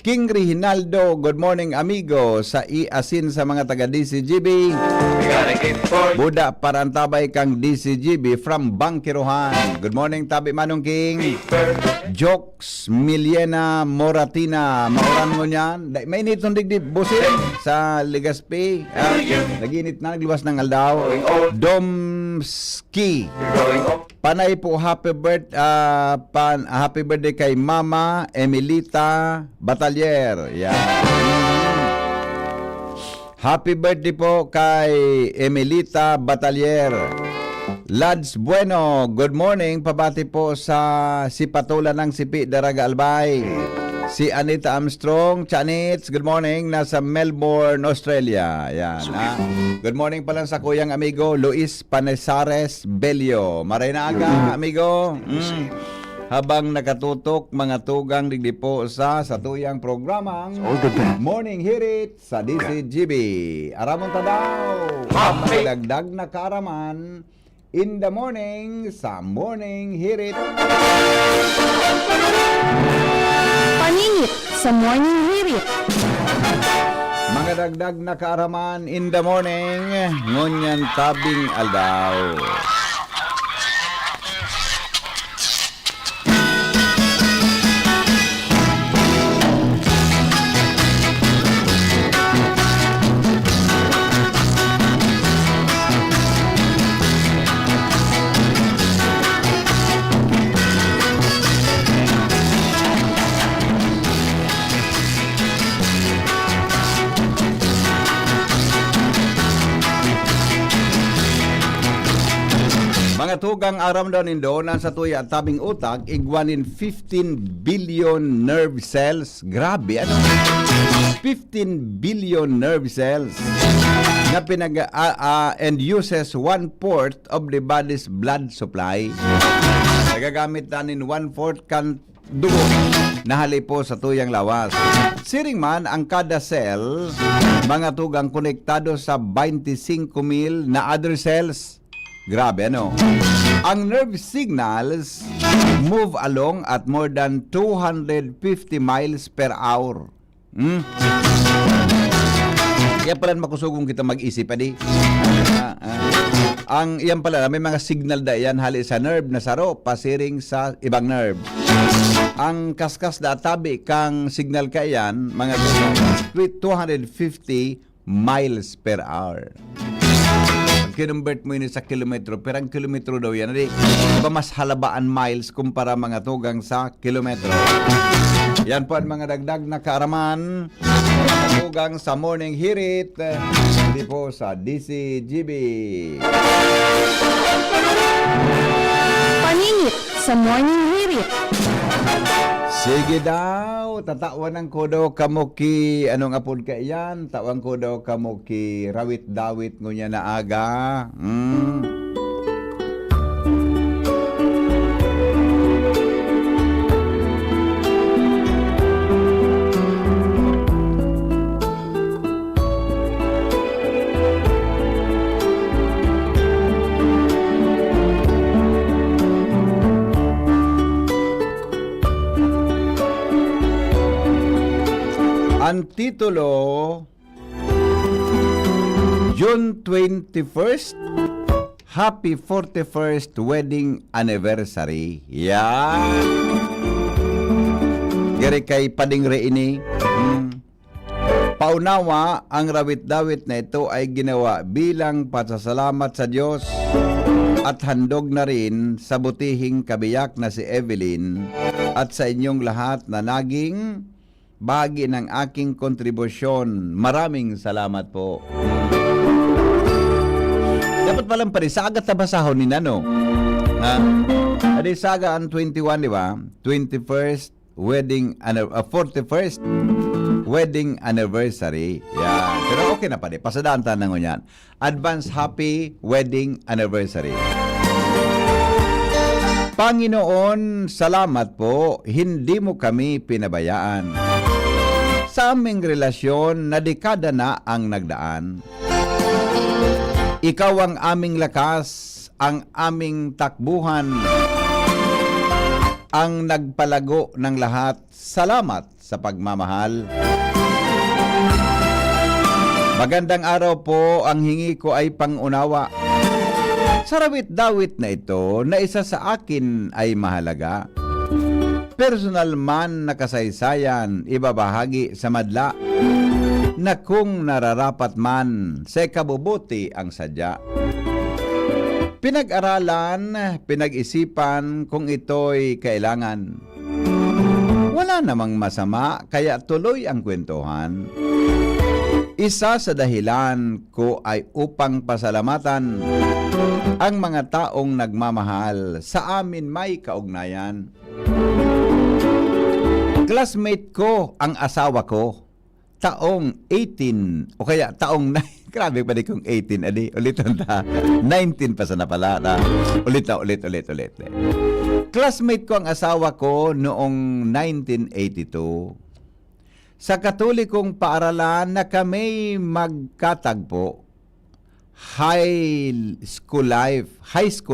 King Reginaldo, good morning amigo sa iasin sa mga taga DCGB. Buda parantabay kang DCGB from Bangkirohan. Good morning tabi Manong King. Jokes Miliena Moratina, mauran mo niyan. May init ng digdib busin sa Legazpi. Naginit na, nagliwas ng aldaw. Domski. Panay po happy birthday kay Mama Emilita Batalier. Yan. Happy birthday po kay Emilita Batalier. Lads Bueno, good morning. Pabati po sa si Patula ng Sipi Daraga Albay. Si Anita Armstrong, Chanits, good morning. Nasa Melbourne, Australia. Yan. Good morning pala sa kuyang amigo Luis Panesares Belio. Maray na aga, amigo. Habang nakatutok mga tugang digdi po sa tuyang programang Morning Hirit sa DCGB. Aramon tadaw. Magdagdag na kaaraman in the morning sa Morning Hirit. Paninit sa Morning Hirit. Mga dagdag na kaaraman in the morning, ngunyan tabing aldaw. tugang aram daw nindo na sa tuya at tabing utak igwanin 15 billion nerve cells. Grabe, ano? 15 billion nerve cells na and uses 1/4 of the body's blood supply. Nagagamit nanin 1/4 kan dugo na halipo sa tuyang lawas. Siring man ang kada cell, mga tugang konektado sa 25,000 na other cells. Grabe, ano? Ang nerve signals move along at more than 250 miles per hour. Kaya pala makusugong kita mag-isip, adi. Ang iyan pala, may mga signal da yan hali sa nerve na saro, pasiring sa ibang nerve. Ang kaskas da tabi kang signal ka yan, mga 250 miles per hour. Kinumbert mo yun sa kilometro, pero ang kilometro daw yan, adi, diba mas halabaan miles kumpara mga tugang sa kilometro. Yan po ang mga dagdag na kaaraman tugang sa Morning Hirit hindi po sa DCGB. Paningit sa Morning Hirit. Sige daw, tatawan ko daw kamo ki, anong apod ka yan? Tawan ko daw kamo ki rawit-dawit ngunya na aga. Ang titulo, June 21st, Happy 41st Wedding Anniversary. Yan. Gari kay Pading Reini. Paunawa, ang rawit-dawit na ito ay ginawa bilang pasasalamat sa Diyos at handog na rin sa butihing kabiyak na si Evelyn at sa inyong lahat na naging bahagi ng aking kontribusyon. Maraming salamat po. Dapat palang parisagat na basahon ni Nano. Adi saga ang 21, di ba? 21st wedding, 41st wedding anniversary. Yeah. Pero okay na pa di. Pasadaan tanong yan. Advance happy wedding anniversary. Panginoon, salamat po. Hindi mo kami pinabayaan. Sa aming relasyon na dekada na ang nagdaan. Ikaw ang aming lakas, ang aming takbuhan, ang nagpalago ng lahat. Salamat sa pagmamahal. Magandang araw po, ang hingi ko ay pangunawa. Sa rawit-dawit na ito na isa sa akin ay mahalaga. Personal man na kasaysayan ibabahagi sa madla na kung nararapat man sa kabubuti ang sadya. Pinag-aralan, pinag-isipan kung ito'y kailangan. Wala namang masama kaya tuloy ang kwentuhan. Isa sa dahilan ko ay upang pasalamatan ang mga taong nagmamahal. Sa amin may kaugnayan. Classmate ko ang asawa ko. Taong 18 o kaya taong 9. Grabe pa di kong 18. Adi, ulit ta. 19 pa sana pala. Ulit. Classmate ko ang asawa ko noong 1982. Sa Katolikong paaralan na kami magkatagpo. High school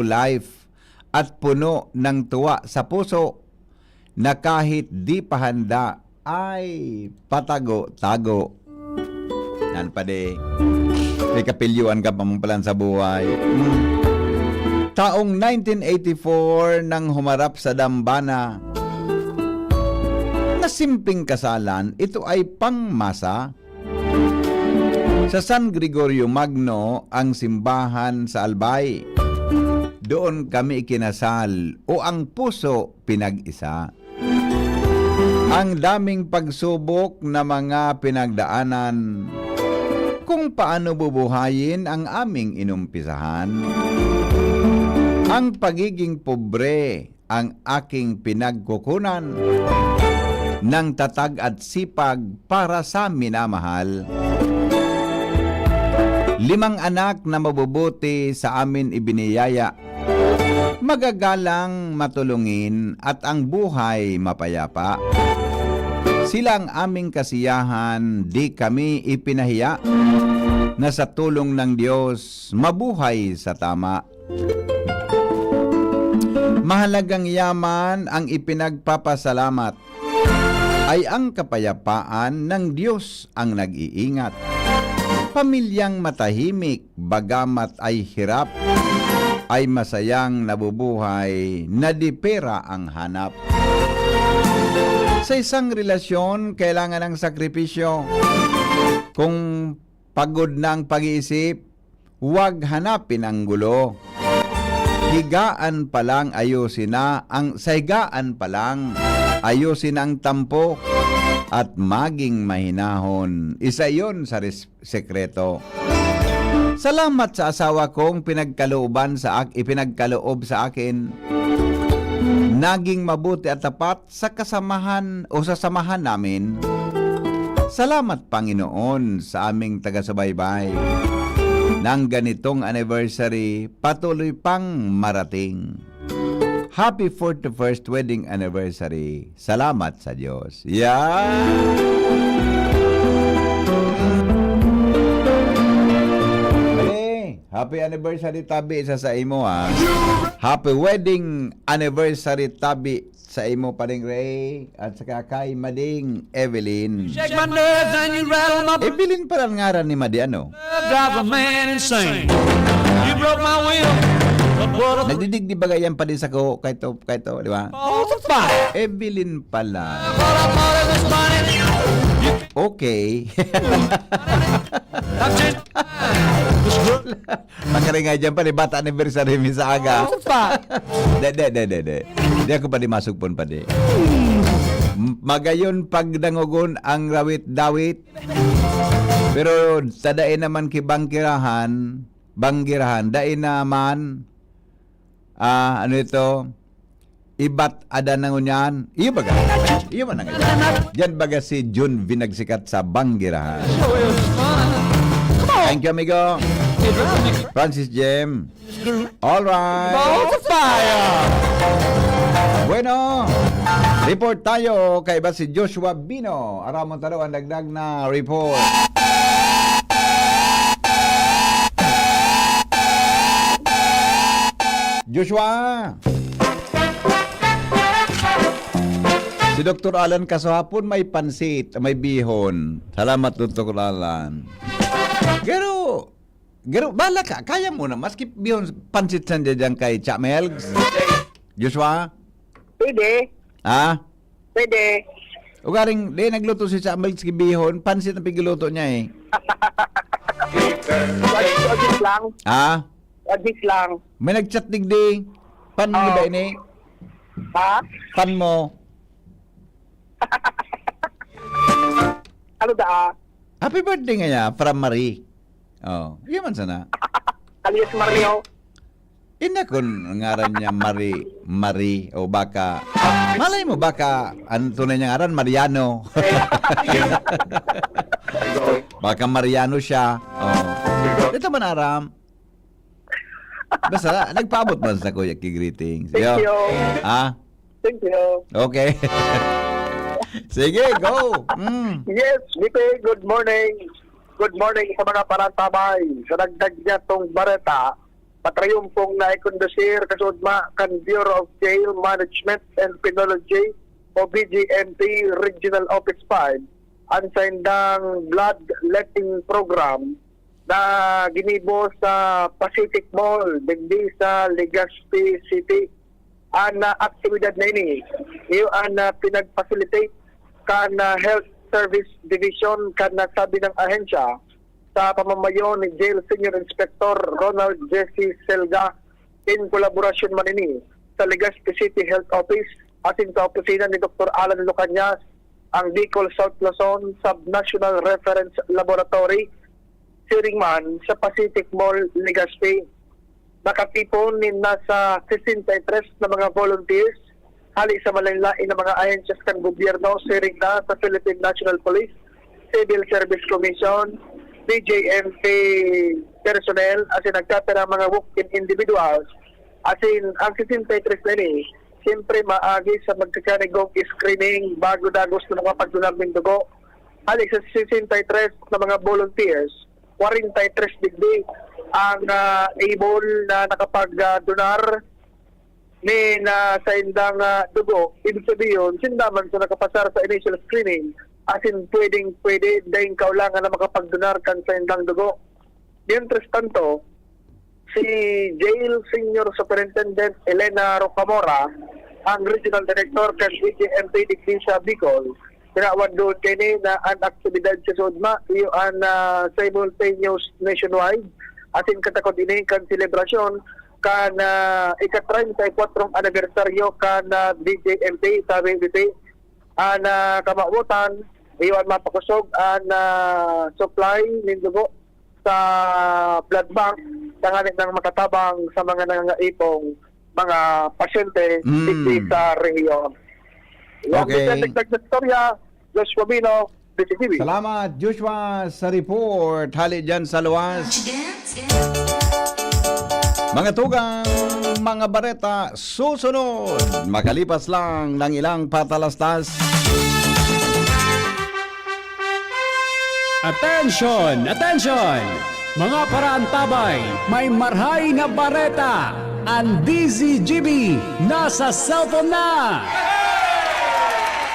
life at puno ng tuwa sa puso na kahit di pa handa ay patago-tago. Yan pa de. May kapilyuan ka pamampalan sa buhay. Taong 1984 nang humarap sa dambana na simping kasalan, ito ay pangmasa. Sa San Gregorio Magno ang simbahan sa Albay. Doon kami ikinasal o ang puso pinag-isa. Ang daming pagsubok na mga pinagdaanan kung paano bubuhayin ang aming inumpisahan. Ang pagiging pobre ang aking pinagkukunan ng tatag at sipag para sa minamahal. 5 anak na mabubuti sa amin ibiniyaya. Magagalang, matulungin at ang buhay mapayapa. Sila ang aming kasiyahan, di kami ipinahiya. Na sa tulong ng Diyos, mabuhay sa tama. Mahalagang yaman ang ipinagpapasalamat ay ang kapayapaan ng Diyos ang nag-iingat. Pamilyang matahimik, bagamat ay hirap, ay masayang nabubuhay, na di pera ang hanap. Sa isang relasyon, kailangan ng sakripisyo. Kung pagod na ang pag-iisip, huwag hanapin ang gulo. Higaan pa lang ayusin na ang higaan pa lang ayusin ang tampo at maging mahinahon. Isa yon sa sekreto. Salamat sa asawa kong ipinagkaloob sa akin. Naging mabuti at tapat sa kasamahan o sa samahan namin. Salamat Panginoon sa aming taga-subaybay. Nang ganitong anniversary, patuloy pang marating. Happy 41st wedding anniversary. Salamat sa Diyos. Happy anniversary tabi sa imo ha. Happy wedding anniversary tabi sa imo paring Ray at saka kay Mading Evelyn. Shake my nerves and you rattle my Evelyn pa lang ngaran ni Madi ano? drive a man insane. You broke my will. Nagdidig di bagayan pa din sa ko kay to, di ba? Evelyn pala. Okay. Magaling nga dyan pa ni bata anniversary mi sa aga. Di ako pa di masuk pun pa di. Magayon pagdangogon ang rawit-dawit. Pero tadain naman ki banggirahan, dain naman ano ito? Ibat ada nangunyan. Iyo baga. Iyo man nga. Diyan baga si June vinagsikat sa Banggirahan. Thank you, amigo. Francis Jem. All right. Bueno. Report tayo kay ba si Joshua Bino. Aramon taro ang dagdag na report. Joshua. Si Dr. Alan kasahapon may pansit, may bihon. Salamat Dr. Alan. Gero, bala ka, kaya mo na, maski bihon pansit sandya dyan kay Chamelgs. Joshua? Pwede. Ha? Pwede. Ugaring, nagluto si Chamelgs ki bihon, pansit ang pigiluto niya eh. Adjust lang. Ha? Adjust lang. May nagchat digdi. Pan mo ba ini? Ha? Pan mo. Ano da? Happy birthday nga niya, from Marie. Oh, yun man sana. Alias Mario. Ina kun ngaran niya Marie o baka malay mo baka ang tunay niya ngaran Mariano. Baka Mariano siya. Oh. Ito man aram. Basta nagpaabot man sa kuya ki greetings. Thank you. Ah? Thank you. Okay. Sige, go. Yes, Nipe, good morning. Good morning sa mga parantabay. Sa dagdag niya tong bareta, patrayumpong na ikondusir kasudma kan Bureau of Jail Management and Penology o BGMP Regional Office 5 ang saindang bloodletting program na ginibo sa Pacific Mall, digdi sa Legazpi City. Ang aktibidad na ini, yung pinag-facilitate kan Health Service Division kan sabi ng ahensya sa pamamayo ni Jail Senior Inspector Ronald Jesse Selga in kolaborasyon man ini sa Legazpi City Health Office asin sa opisina ni Dr. Alan Lucanyas, ang Bicol South Luzon Sub-National Reference Laboratory, siringman sa Pacific Mall, Legazpi. nakatipon ni nasa 63 na mga volunteers hali sa malaylain na mga ahensyas kan gobyerno siring na sa Philippine National Police, Civil Service Commission, DJMP personnel, asin nagtatara mga walk-in individuals. Asin ang 63 na ni, siyempre maagi sa magkakanigong screening bago dagos na mga pagdunar ng dugo. Hali sa 63 na mga volunteers, 43 digdi ang able na nakapag-donar ni na sa indang dugo. Ibig sabihin, sindaman sa nakapasar sa initial screening, asin pwede dahil kaulangan na makapag-donar kan sa indang dugo. Mientras tanto, si Jail Senior Superintendent Elena Rocamora, ang Regional Director kan DJMP Digdi sa Bicol, tinawad doon kini na ang aktibidad sa Sudma, yung simultaneous nationwide, asin katakot ini kan selebrasyon kan ika-34 anibersaryo kan DJMP sa BBP ang kamabutan iwan mapakusog ang supply ng dugo sa blood bank tanganit ng makatabang sa mga nangangaipong mga pasyente dito sa rehiyon. Okay. Joshua Bino, BCTV. Salamat Joshua sa report. Hali dyan sa luwas. Mga tugang, mga bareta, susunod. Makalipas lang ng ilang patalastas. Attention! Attention! Mga paraantabay, may marhay na bareta. Ang DZGB nasa cellphone na!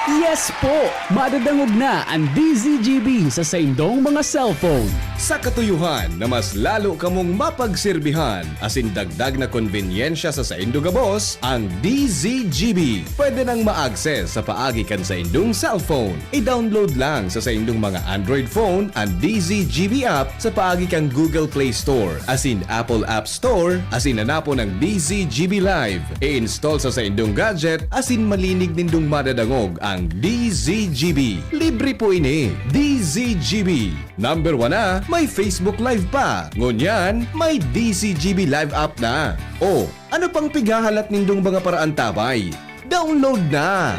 Yes po! Madadangog na ang DZGB sa saindong mga cellphone. Sa katuyuhan na mas lalo kamong mapagsilbihan asin dagdag na konbenyensya sa saindo gabos, ang DZGB pwede nang ma-access sa paagi kan sa indong cellphone. I-download lang sa saindong mga Android phone ang DZGB app sa paagi kang Google Play Store asin Apple App Store asin nanapo ng DZGB Live. I-install sa saindong gadget asin malinig nindong madadangog ang DZGB. Libre po ini. DZGB. Number 1 na, may Facebook Live pa. Ngunyan, may DZGB Live app na. O, ano pang pigahalat nindong mga paraantabay? Download na!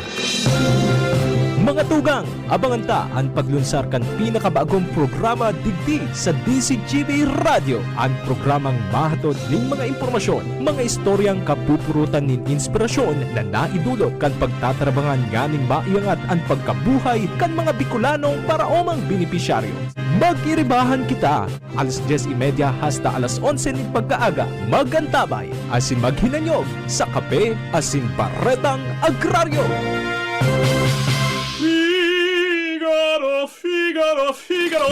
Mga tugang, abangan ta ang paglunsar kan pinakabagong programa digdi sa DZGB Radio. Ang programang mahatod ning mga impormasyon, mga istoryang kapupurutan nin inspirasyon na naidulot kan pagtatrabangan nganing maiangat ang pagkabuhay kan mga Bicolanong paraomang benepisyaryo. Magiribahan kita, alas 10:30 hasta alas 11 ning pagkaaga. Magantabay, asin maghinanyog sa kape asin baretang agraryo.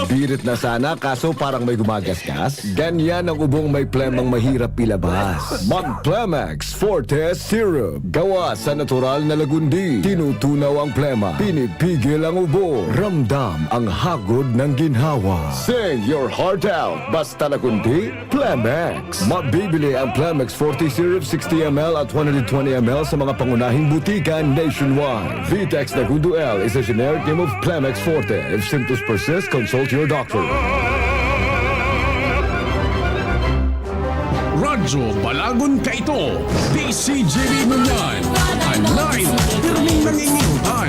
Birit na sana kaso parang may gumagasgas. Ganyan ang ubong may plemang mahirap ilabas. Mag-Plemex Forte Syrup. Gawa sa natural na lagundi. Tinutunaw ang plema. Pinipigil ang ubo. Ramdam ang hagod ng ginhawa. Sing your heart out. Basta lagundi, Plemex. Mabibili ang Plemex Forte Syrup 60 ml at 120 ml sa mga pangunahing butika nationwide. Vitex Nagundo L is a generic name of Plemex Forte. If symptoms persist, consult your doctor. Radyo Balagon ka ito. DCGB mo yan. Online, pirming nangingihutan.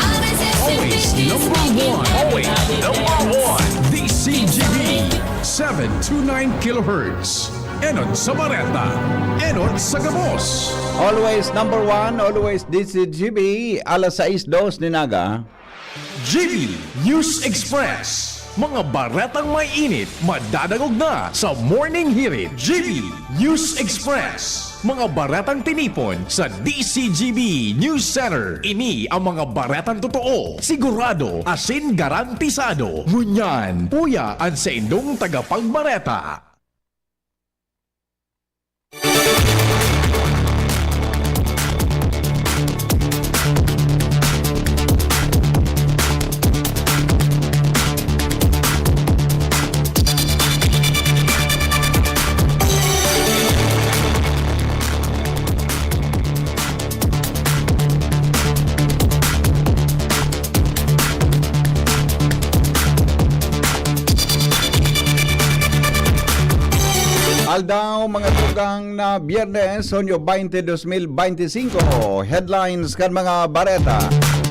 Always number one. Always number one. DCGB 729 kHz. Enot sa Bareta. Enot sa Gabos. Always number 1, always DCGB. Alas 6:02 ni Naga. GB News Express. Mga baretang may init, madadagog na sa Morning Hirit. GB News Express. Mga baretang tinipon sa DCGB News Center. Ini ang mga baretang totoo, sigurado, asin garantisado. Ngunyan, puya ang sa indong tagapagbareta. Aldaw mga tugang na Biyernes, Hunyo 20, 2025. Headlines kan mga bareta.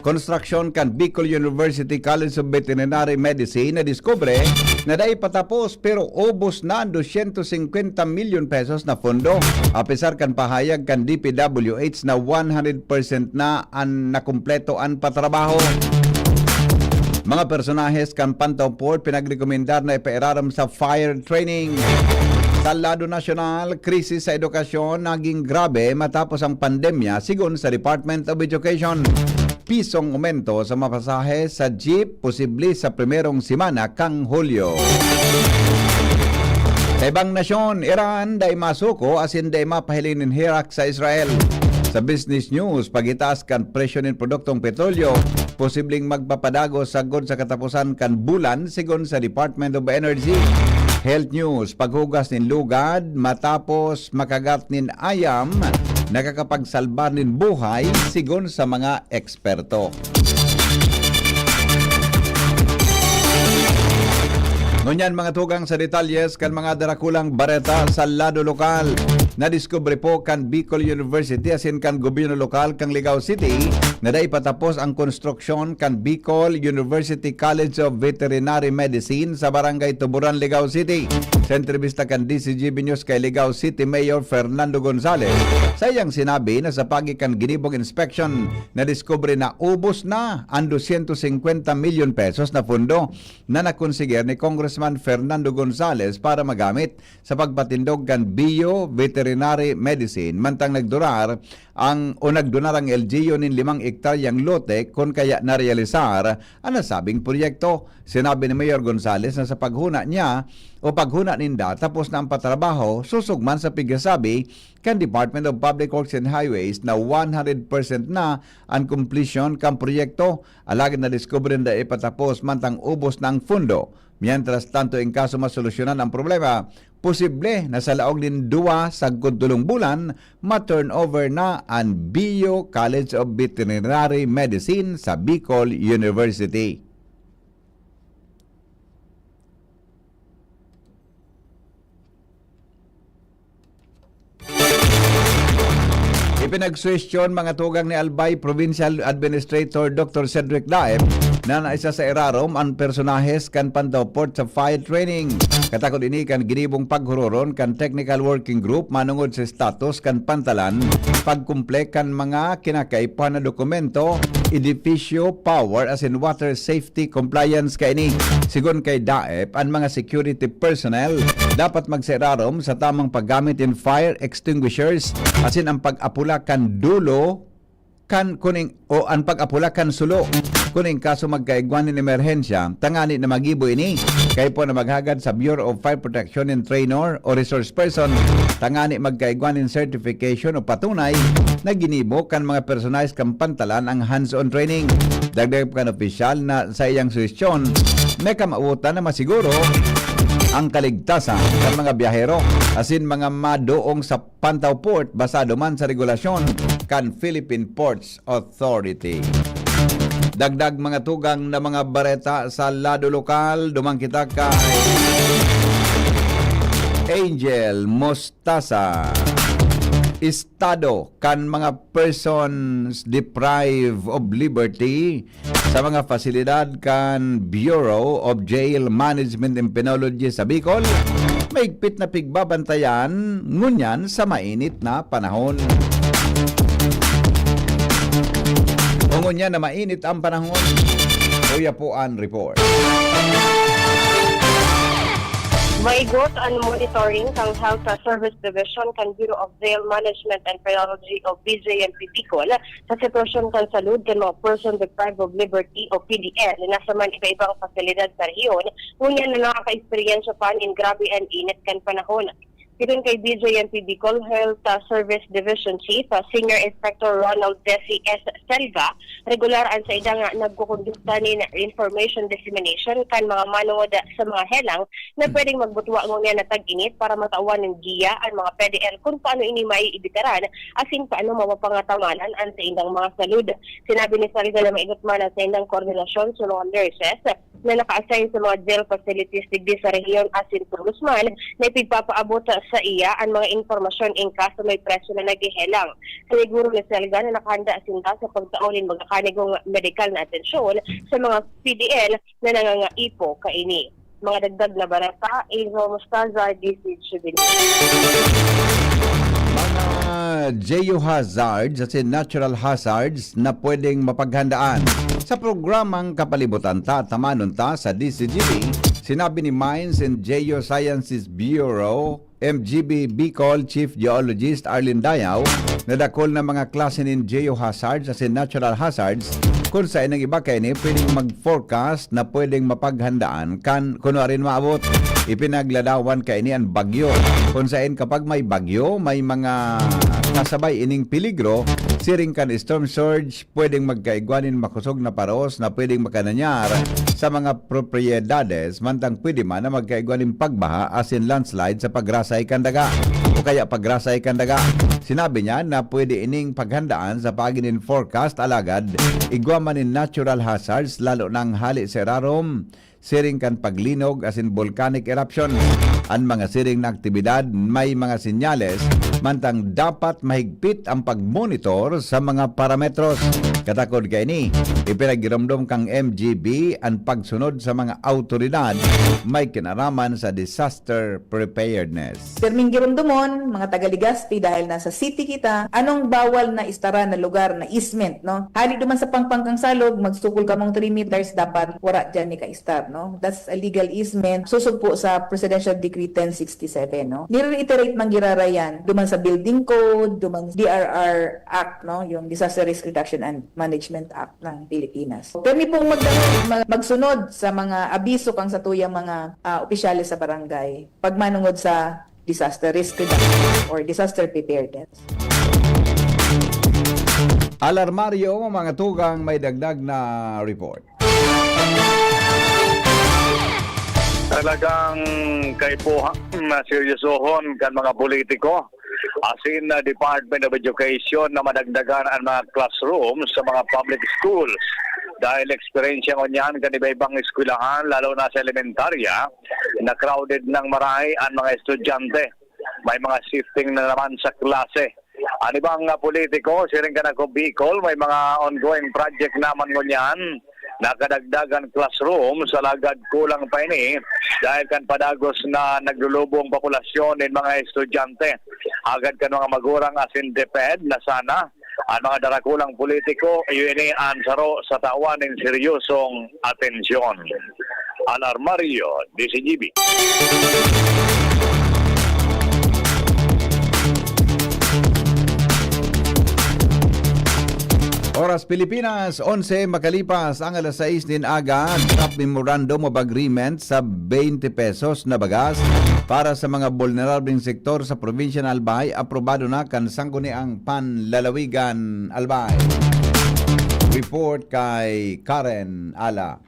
Construction kan Bicol University College of Veterinary Medicine na diskubre na dahil patapos pero ubos na 250 million pesos na pondo. Apisar kan pahayag kan DPWH na 100% na ang nakumpleto ang patrabaho. Mga personahes kan Pantaw Port pinagrekomendar na ipairaram sa fire training. Sa lado nasyonal, krisis sa edukasyon naging grabe matapos ang pandemya sigon sa Department of Education. Pisong aumento sa mapasahe sa jeep posible sa primerong simana kang Hulyo. Sa ibang nasyon, Iran day masuko asin day mapahilin ng Iraq sa Israel. Sa Business News, pagitaas kan presyo ng produktong petrolyo, posibleng magpapadago sagod sa katapusan kan bulan sigon sa Department of Energy. Health News, paghugas nin lugad matapos makagat nin ayam, nakakapagsalba nin buhay sigon sa mga eksperto. Ngunyan mga tugang sa detalyes kan mga darakulang bareta sa lado lokal. Nadiskubre po kan Bicol University asin kan gobyerno lokal kang Ligao City na dahil patapos ang konstruksyon kan Bicol University College of Veterinary Medicine sa Barangay Tuburan, Ligao City. Sa entrevista kan DCGB News kay Ligao City Mayor Fernando Gonzales, sayang sinabi na sa pagikan ginibong inspection na diskubre na ubos na ang 250 million pesos na pundo na nakonsiger ni Congressman Fernando Gonzales para magamit sa pagpatindog kan Bio Veterinary Medicine. Mantang nagdunar ang LGU nin 5 ektaryang lote kung kaya narealisar ang nasabing proyekto. Sinabi ni Mayor Gonzales na sa paghuna niya o paghuna ninda tapos na ang patrabaho, susugman sa pigasabi kan Department of Public Works and Highways na 100% na ang completion kan proyekto. Alagad na diskubre na ipatapos mantang ubos na ang fundo. Mientras tanto, in kaso masolusyonan ang problema, posible na sa laog din 2 sa gudulong bulan, ma-turnover na ang Bio College of Veterinary Medicine sa Bicol University. Ipinagsuwestiyon mga tugang ni Albay Provincial Administrator Dr. Cedric Daep na naisa sa irarom ang personahes kan Pantaw Port sa fire training. Katakot ini kan ginibong paghuroron kan Technical Working Group manungod sa status kan pantalan pagkumple kan mga kinakaipuhan na dokumento, edificio, power as in water safety compliance kaini. Sigon kay Daep, ang mga security personnel dapat magsirarom sa tamang paggamit in fire extinguishers asin ang pag-apula kan dulo kan kuning o ang pag-apula kan sulo kuning kaso magkaigwan ng emerhensya tangani na magibo ini kay po na maghagad sa Bureau of Fire Protection and Trainer o resource person tangani magkaigwan ng certification o patunay na ginibo kan mga personalized kan pantalan ang hands-on training. Dagdag kan opisyal na sa iyang suwestyon may kamautan na masiguro ang kaligtasan ng mga biyahero asin mga madoong sa Pantaw Port basado man sa regulasyon kan Philippine Ports Authority. Dagdag mga tugang na mga bareta sa lado lokal, dumang kita kay Angel Mostasa. Estado kan mga persons deprived of liberty sa mga fasilidad kan Bureau of Jail Management and Penology sa Bicol, maigpit na pigbabantayan ngunyan sa mainit na panahon. O ngunyan na mainit ang panahon, Kuya po ang report. Maigot ang monitoring kang Health Service Division kan Bureau of Jail Management and Penology of BJMP Bicol sa sitwasyon kan salud kan mga person deprived of liberty o PDL na nasa man iba-ibang pasilidad sa rehiyon, ngunyan na nakaka-experience pa in grabe and init kan panahon. Sigon kay BJMP Bicol Health Service Division Chief, Senior Inspector Ronald Desi S. Selva, regular ang sa ida nga nagkukondukta ni information dissemination kan mga manood sa mga helang na pwedeng magbutwa ngunyan na tag-init para matawan ng giya ang mga PDL kung paano ini may ibitaran asin paano mapapangatawanan ang sa indang mga salud. Sinabi ni Selva na maigot man sa indang koordinasyon sa mga nurses na naka-assign sa mga jail facilities digdi sa rehiyon asin sa Guzman na ipigpapaabot sa iya ang mga informasyon in kaso may preso na naghihelang. Kaniguro ni Selga na nakahanda asinda sa pagtaulin magkakanigong medical na atensyon sa mga PDL na nangangaipo kaini. Mga dagdag na barata, Azo Mostaza, DCGB. Geohazards at natural hazards na pwedeng mapaghandaan. Sa programang Kapalibutan ta, tamanon ta sa DCGB, sinabi ni Mines and Geosciences Bureau, MGB Bicol Chief Geologist Arlene Dayaw, na dakol na mga klase ng geohazards at natural hazards kung saan ang iba kayo pwedeng mag-forecast na pwedeng mapaghandaan kan kunwarin maabot. Ipinagladawan kayo ang bagyo. Kung saan kapag may bagyo, may mga kasabay ining peligro, siring kan storm surge, pwedeng magkaigwanin makusog na paros na pwedeng makananyar sa mga propriedades, mantang pwede man na magkaigwanin pagbaha asin landslide sa pagrasay kandaga o kaya pagrasay kandaga. Sinabi niya na pwede ining paghandaan sa paginin forecast alagad, igwaman in natural hazards lalo ng hali sa rarom, siring kan paglinog asin volcanic eruption. Ang mga siring na aktibidad may mga sinyales, mantang dapat mahigpit ang pagmonitor sa mga parametros. Katakod kay ni, ipinagiramdom kang MGB ang pagsunod sa mga autoridad may kinaraman sa disaster preparedness. Perming giramdomon, mga taga-Legazpi dahil nasa city kita, anong bawal na istara na lugar na easement, no? Hali duman sa pangpangkang salog, magsukol ka mong 3 meters, dapat wala dyan ni ka-istar, no? That's a legal easement. Susugpo sa Presidential Decree 1067, no? Nire-reiterate mang girarayan, duman sa Building Code, duman sa DRR Act, no? Yung Disaster Risk Reduction and Management Act ng Pilipinas. Permi pong magsunod sa mga abiso kang sa tuyang mga opisyales sa barangay pagmanungod sa disaster risk reduction or disaster preparedness. Alarmaryo, mga tugang may dagdag na report. Talagang kay po seryosohon kan mga politiko asin na Department of Education na madagdagan ang mga classrooms sa mga public schools. Dahil eksperyensya ko niyan kanibay ibang eskwelahan, lalo na sa elementarya, na crowded ng maray ang mga estudyante. May mga shifting na naman sa klase. Ano bang politiko, siring ka na ko Bicol, may mga ongoing project naman ko niyan, nakadagdagan classroom sa lagad kulang pa ini dahil kan padagos na naglulubong populasyon ng mga estudyante. Agad kan mga magurang asin DepEd na sana ang mga darakulang politiko ini ansaro sa tawan ng seryosong atensyon. Alarmario, DCGB. Oras Pilipinas, 11 makalipas ang alas 6 din aga, draft memorandum of agreement sa 20 pesos na bagas para sa mga vulnerable sektor sa probinsya ng Albay, aprobado na kan sangguniang Panlalawigan Albay. Report kay Karen Ala.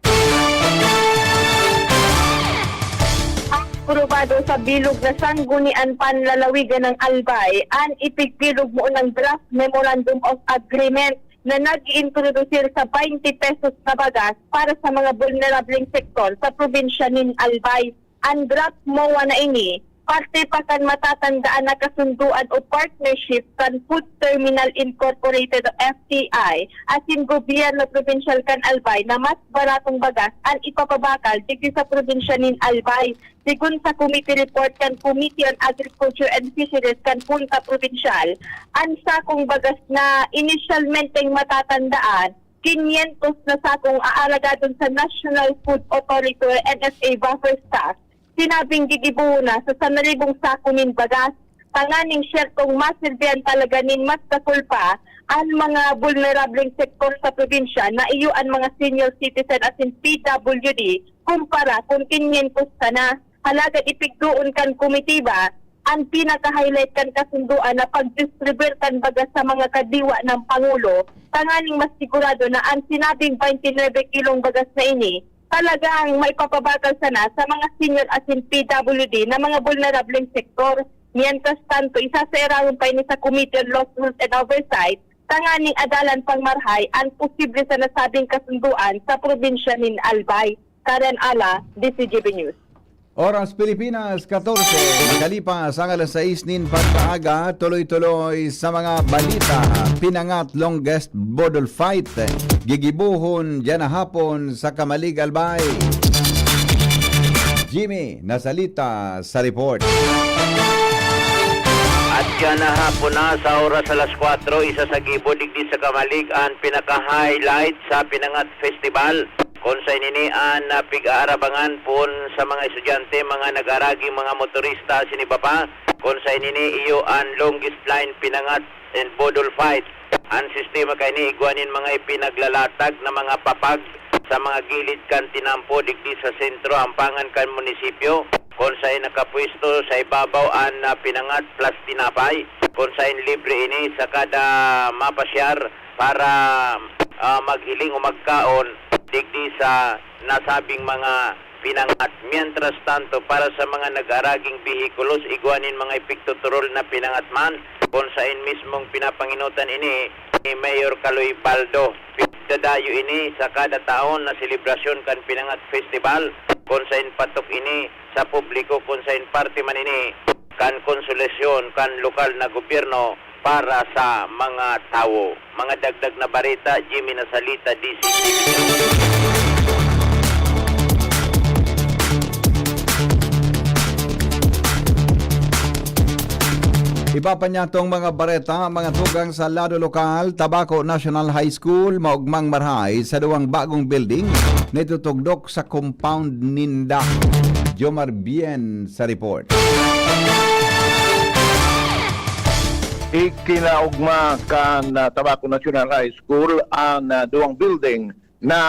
Aprobado sa bilog na sanggunian Panlalawigan ng Albay ang ipigbilog mo ng draft memorandum of agreement na nag-iintroducir sa 20 pesos na bagas para sa mga vulnerable sektor sa probinsya ng Albay. Ang draft MOA na ini, parte pa kan matatandaan na kasunduan o partnership kan Food Terminal Incorporated o FTI asin gobyerno provincial kan Albay na mas baratong bagas ang ipapabakal dito sa probinsya ng Albay. Sigun sa committee report kan Committee on Agriculture and Fisheries kan Punta Provincial, ang sakong bagas na initialmenteng matatandaan, 500 na sakong aalagadon sa National Food Authority o NFA buffer stock, sinabing gigibuo na sa 1,000 sako nin bagas, tanganing syertong masilbihan talaga nin mas kakulpa ang mga vulnerable sektor sa probinsya na iyo ang mga senior citizen as in PWD kumpara kung 500 na. Halagad ipigdoon kan komitiba ang pinaka-highlight kan kasunduan na pag-distribute kan bagas sa mga kadiwa ng Pangulo, tanganing mas sigurado na ang sinabing 29 kilong bagas na ini talagang may papabakal sana sa mga senior as in PWD na mga vulnerable sektor. Mientras tanto, isa sa erarong pa ini sa Committee on Laws, Rules and Oversight, tanganing adalan pang marhay ang posible sa nasabing kasunduan sa probinsya ng Albay. Karen Ala, DCGB News. Oras Pilipinas, 14. Nakalipas ang alas 6 nin pagkaaga, tuloy-tuloy sa mga balita. Pinangat longest bodol fight. Gigibuhon dyan na hapon sa Kamalig Albay. Jimmy, nasalita sa report. At yan na hapon na sa oras alas 4, isa sa gibo digdi sa Kamalig ang pinaka-highlight sa Pinangat Festival. Kung sa ininian na pig-aarabangan po sa mga estudyante, mga nag-araging mga motorista, siniba pa. Kung sa inini iyo ang longest line Pinangat and Bodol fight. Ang sistema kay ni igwanin mga ipinaglalatag na mga papag sa mga gilid kan tinampo digdi sa sentro ampangan kan munisipyo. Kung sa nakapwesto sa ibabaw ang Pinangat plus tinapay. Kung sa libre ini sa kada mapasyar para maghiling o magkaon digdi sa nasabing mga Pinangat. Mientras tanto, para sa mga nag-araging bihikulos, igwanin mga ipiktuturol na Pinangat man, kung sa mismong pinapanginutan ini ni Mayor Caloy Baldo. Dadayo ini sa kada taon na selebrasyon kan Pinangat Festival, kung sa patok ini sa publiko, kung sa parte man ini kan konsolasyon kan lokal na gobyerno para sa mga tao. Mga dagdag na barita, Jimmy Nasalita, DCGB. Iba pa niya tong mga bareta, mga tugang sa lado lokal, Tabaco National High School, maugmang marhay sa duwang bagong building na itutugdok sa compound ninda. Jomar Bien sa report. Ikinaugma kan Tabaco National High School ang duwang building na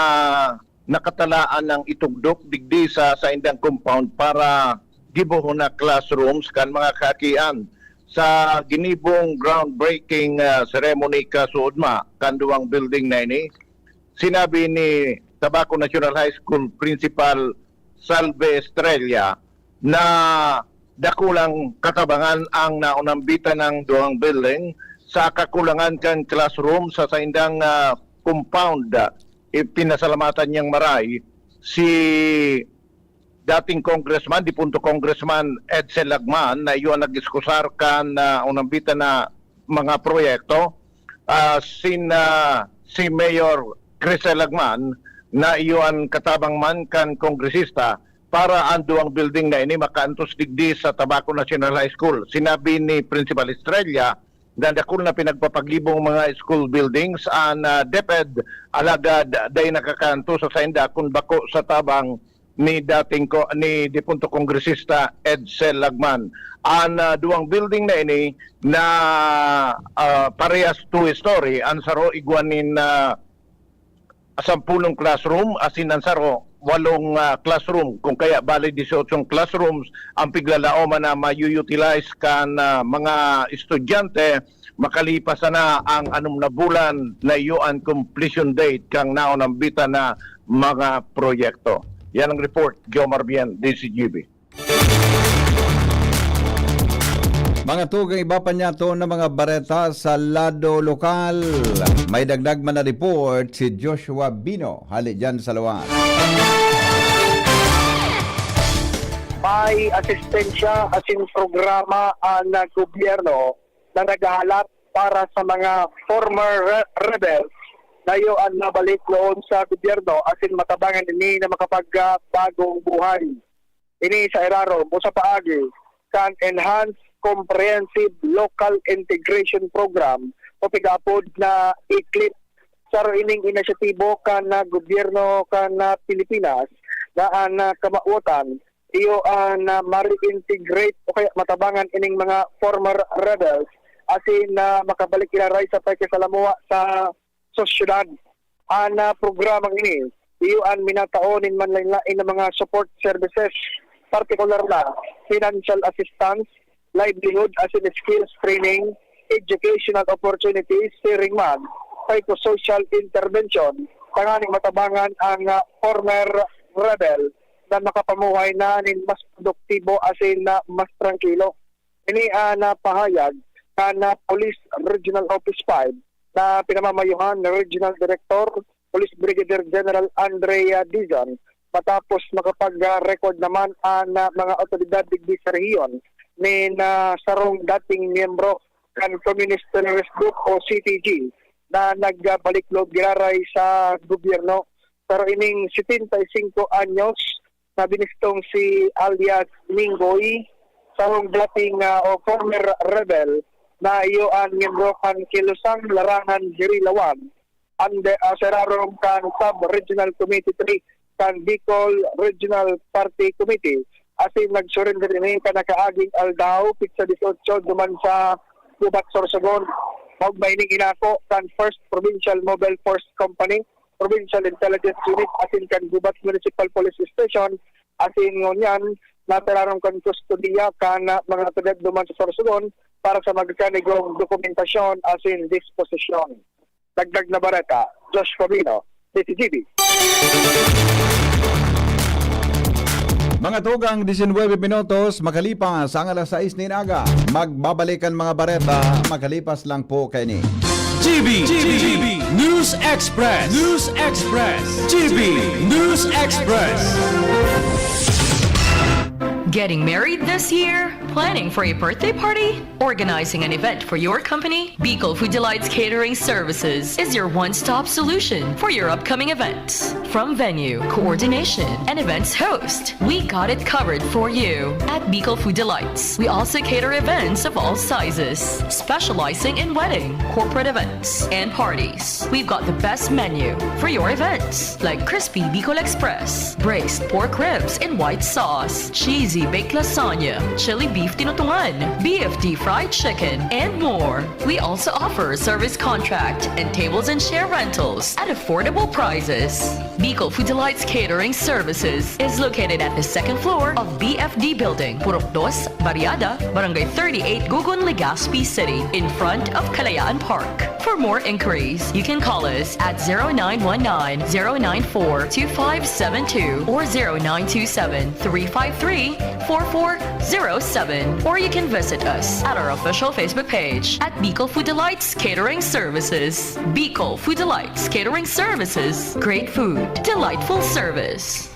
nakatalaan ng itugdok digdi sa indang compound para gibuhon na classrooms kan mga kakian. Sa ginibong groundbreaking ceremony kasuodma kan duwang building na ini, sinabi ni Tabaco National High School Principal Salve Estrella na dakulang katabangan ang naunambitan ng duwang building sa kakulangan kan classroom sa indang compound. Pinasalamatan niyang maray si dating congressman, dipunto congressman Edsel Lagman na iyon nag-iskusar kan unambitan na mga proyekto. Si Mayor Crisel Lagman na iyon katabang man kan kongresista para ang duwang building na ini makaantos digdi sa Tabaco National High School. Sinabi ni Principal Estrella na dakul na pinagpapaglibong mga school buildings ang DepEd alagad day nakakanto sa sainda kung bako sa tabang ni dipunto kongresista Edsel Lagman. Ang duwang building na ini na parehas two-story, ang saro igwanin 10 classroom, asin ang saro 8 classroom, kung kaya bali 18 classrooms ang piglalaoman na ma-utilize kan mga estudyante makalipas na ang 6 na bulan na iyon completion date kang naunambitan na mga proyekto. Yan ang report, Jomar Bien, DCGB. Mga tugang iba pa niya to na mga bareta sa lado lokal. May dagdag man na report si Joshua Bino. Hali dyan sa luwan. May asistensya asin programa ang gobyerno na naghahalap para sa mga former rebels na ang nabalik noon sa gobyerno asin matabangan ini na makapagbagong buhay. Ini sa iraro mo sa paagi kan Enhanced Comprehensive Local Integration Program o pigapod na ICLIP sa ining inisyatibo kan na gobyerno kan na Pilipinas na ang kamautan iyo ang ma-reintegrate o kaya matabangan ining mga former rebels asin na makabalik ilaray sa pagkasalamuha sa sosyedad. Ang programang ini, iyo ang minataonin man lain ng mga support services, particular na financial assistance, livelihood as in skills training, educational opportunities, sharing man, psychosocial intervention, tanganing matabangan ang former rebel na makapamuhay na mas produktibo asin na mas tranquilo. Ini na pahayag na Police Regional Office 5 na pinamamayuhan ng Regional Director, Police Brigadier General Andrea Dizon matapos makapag-record naman ang mga otoridad digdi sa rehiyon ni sarong dating miyembro kan Communist Terrorist Group o CTG na nagbalik loob giraray sa gobyerno. Pero ining 75 anyos na binistong si alias Mingoy, sarong dating o former rebel na iyo ang miyembro kan Kilusang Larangan Guerrilla 1 ande serarong kan Sub-Regional Committee 3 kan Bicol Regional Party Committee asin nag-surrender ini ka nakaaging aldaw pitsa 18 duman sa Gubat Sorsogon magmaining inako kan First Provincial Mobile Force Company Provincial Intelligence Unit asin kan Gubat Municipal Police Station asin ngunyan natararong kan kustodiya kan mga otoridad duman sa Sorsogon para sa magkanigong dokumentasyon asin disposisyon. Dagdag na bareta, Josh Fabino, DCGB. Mga tugang 19 minutos, makalipas ang alas 6 ni Naga. Magbabalikan mga bareta, makalipas lang po kay ni. GB News Express. GB News Express. Getting married this year? Planning for a birthday party? Organizing an event for your company? Bicol Food Delights Catering Services is your one-stop solution for your upcoming events. From venue, coordination, and events host, we got it covered for you. At Bicol Food Delights, we also cater events of all sizes, specializing in wedding, corporate events, and parties. We've got the best menu for your events, like crispy Bicol Express, braised pork ribs in white sauce, cheesy baked lasagna, chili beef tinutungan, BFD fried chicken, and more. We also offer service contract and tables and chair rentals at affordable prices. Bicol Food Delights Catering Services is located at the second floor of BFD Building, Purok 2, Barriada, Barangay 38, Gugun, Legazpi City, in front of Kalayaan Park. For more inquiries, you can call us at 0919-094-2572 or 0927-353-4407, or you can visit us at our official Facebook page at Bicol Food Delights Catering Services. Bicol Food Delights Catering Services. Great food, delightful service.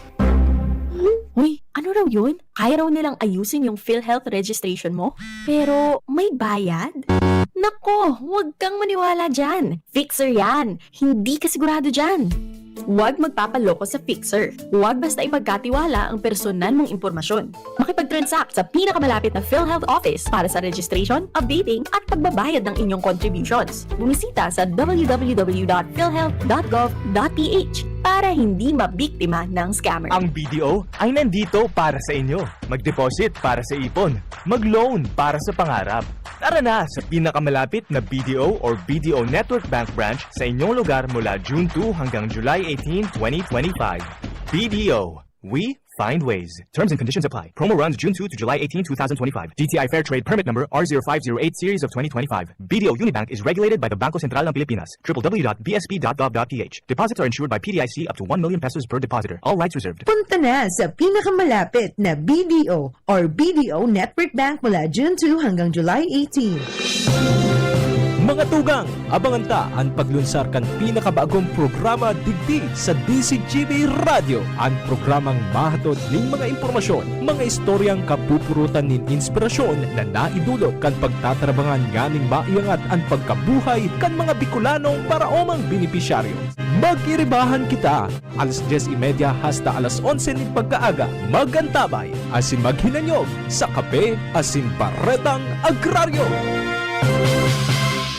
Uy, ano raw yun? Kaya raw nilang ayusin yung PhilHealth registration mo? Pero may bayad? Nako, huwag kang maniwala dyan. Fixer yan. Hindi ka sigurado dyan. Huwag magpapaloko sa Fixer. Huwag basta ipagkatiwala ang personal mong impormasyon. Makipag-transact sa pinakamalapit na PhilHealth office para sa registration, updating, at pagbabayad ng inyong contributions. Bumisita sa www.philhealth.gov.ph para hindi mabiktima ng scammer. Ang BDO ay nandito para sa inyo. Mag-deposit para sa ipon. Mag-loan para sa pangarap. Tara na sa pinakamalapit na BDO or BDO Network Bank branch sa inyong lugar mula June 2 hanggang July 18, 2025. BDO. We find ways. Terms and conditions apply. Promo runs June 2 to July 18, 2025. DTI Fair Trade Permit Number R0508 Series of 2025. BDO Unibank is regulated by the Bangko Sentral ng Pilipinas. www.bsp.gov.ph. Deposits are insured by PDIC up to 1 million pesos per depositor. All rights reserved. Punta na sa pinakamalapit na BDO or BDO Network Bank mula June 2 hanggang July 18. Mga tugang, abangan ta ang paglunsar kan pinakabagong programa digdi sa DCGB Radio. Ang programang mahatod ning mga impormasyon, mga istoryang kapupurutan nin inspirasyon na naidulot kan pagtatrabangan ganing maiangat ang pagkabuhay kan mga Bicolanong paraomang benepisyaryo. Mag-iribahan kita alas 10:30 hasta alas 11 ning pagkaaga. Magantabay asin maghinanyog sa kape asin baretang agraryo.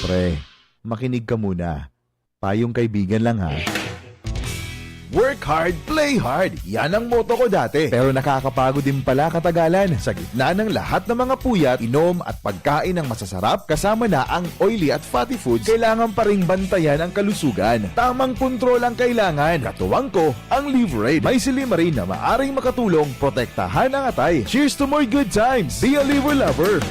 Pre, makinig ka muna. Payong kaibigan lang ha. Work hard, play hard. Yan ang motto ko dati. Pero nakakapagod din pala katagalan. Sa gitna ng lahat ng mga puyat, inom at pagkain ng masasarap, kasama na ang oily at fatty foods, kailangan pa ring bantayan ang kalusugan. Tamang kontrol ang kailangan. Katuwang ko, ang Liverade. May silimarin na maaring makatulong, protektahan ang atay. Cheers to more good times. Be a liver lover.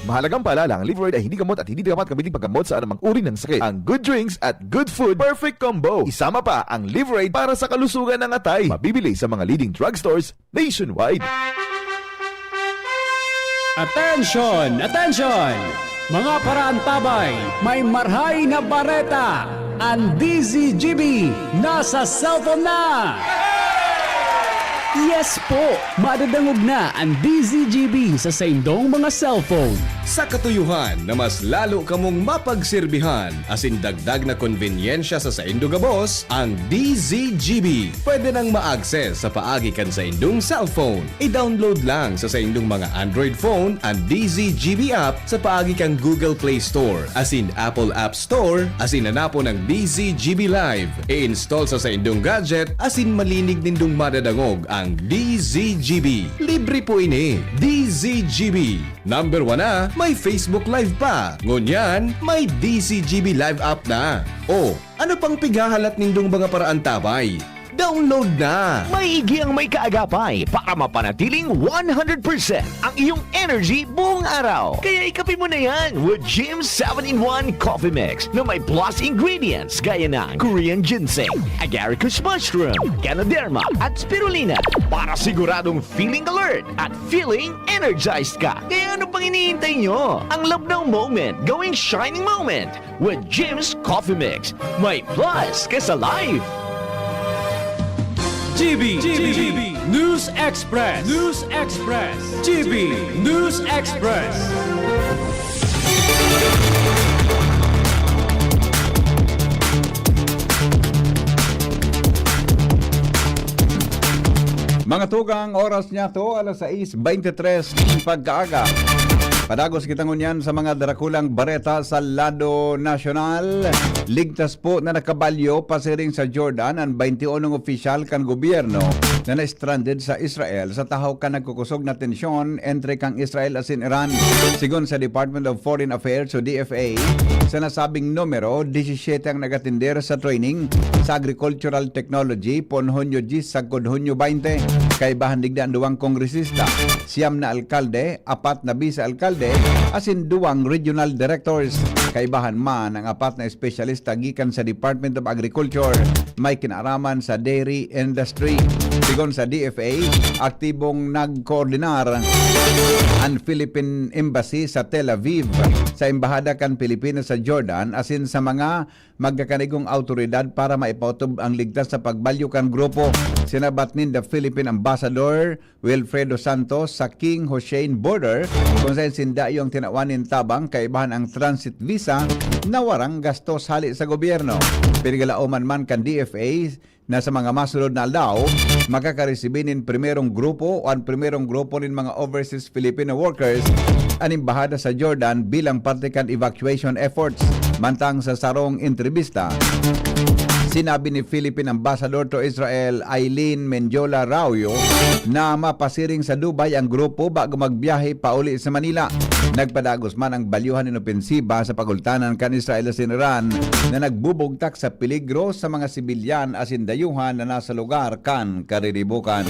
Mahalagang paalala, ang Liverade ay hindi gamot at hindi dapat gamitin paggamot sa anumang uri ng sakit. Ang good drinks at good food, perfect combo. Isama pa ang Liverade para sa kalusugan ng atay. Mabibili sa mga leading drugstores nationwide. Attention! Attention! Mga paraantabay, may marhay na bareta. Ang DZGB nasa cellphone na! Yes po! Madadangog na ang DZGB sa saindong mga cellphone. Sa katuyuhan na mas lalo kamong mapagsilbihan asin dagdag na konbinyensya sa saindo gabos, ang DZGB pwede nang ma-access sa paagi kan sa indong cellphone. I-download lang sa saindong mga Android phone ang DZGB app sa paagi kang Google Play Store asin Apple App Store asin hanapo ng DZGB Live. I-install sa saindong gadget asin malinig nindong madadangog ang DZGB. Libre po ini. DZGB. Number 1 na, may Facebook Live pa. Ngunyan, may DZGB Live app na. O, ano pang pighahalat nindong mga paraan tabay? Download na! Maigi ang may kaagapay para mapanatiling 100% ang iyong energy buong araw. Kaya ikapin mo na yan with Jim's 7-in-1 Coffee Mix na may plus ingredients gaya ng Korean ginseng, agaricus mushroom, Ganoderma at spirulina para siguradong feeling alert at feeling energized ka. Kaya ano pang iniintay nyo? Ang love ng moment gawing shining moment with Jim's Coffee Mix. May plus kesa life. GB News Express. GB News Express. Mga tugang, oras niya to, alas 6:23 pagkaaga. Padagos kita ngunyan sa mga darakulang bareta sa lado nasyonal. Ligtas po na nakabalyo pasiring sa Jordan ang 21 opisyal kan gobyerno na na-stranded sa Israel sa tahaw ka nagkukusog na tensyon entre kang Israel asin Iran. Sigon sa Department of Foreign Affairs o DFA, sa nasabing numero, 17 ang nagatinder sa training sa Agricultural Technology pon Hunyo 10 sa Hunyo 20. Kay bahandig na ang 2 kongresista, 9 na alkalde, 4 na bisa-alkalde, asin 2 regional directors. Kaibahan man ang 4 na espesyalista gikan sa Department of Agriculture, may kinaraman sa dairy industry. Sigon sa DFA, aktibong nagkoordinar ang Philippine Embassy sa Tel Aviv sa Embahada kan Pilipinas sa Jordan asin sa mga magkakanigong autoridad para maipautob ang ligtas sa pagbalyo kan grupo. Sinabat nin the Philippine Ambassador Wilfredo Santos sa King Hussein border kung saan sinda yung tinawanin tabang kaibahan ang transit visa na warang gastos hali sa gobyerno. Pinigalauman man kan DFA na sa mga masunod na aldaw, makakaresibinin primerong grupo o ang primerong grupo ng mga overseas Filipino workers ang embahada sa Jordan bilang parte kan evacuation efforts. Mantang sa sarong entrevista, sinabi ni Philippine Ambassador to Israel Eileen Menjola Rauyo na mapasiring sa Dubai ang grupo bago magbiyahe pauli sa Manila. Nagpadagos man ang balyuhan ng opensiba sa pagultanan kan Israel sa Iran na nagbubugtak sa peligro sa mga sibilyan asin dayuhan na nasa lugar kan kariribukan.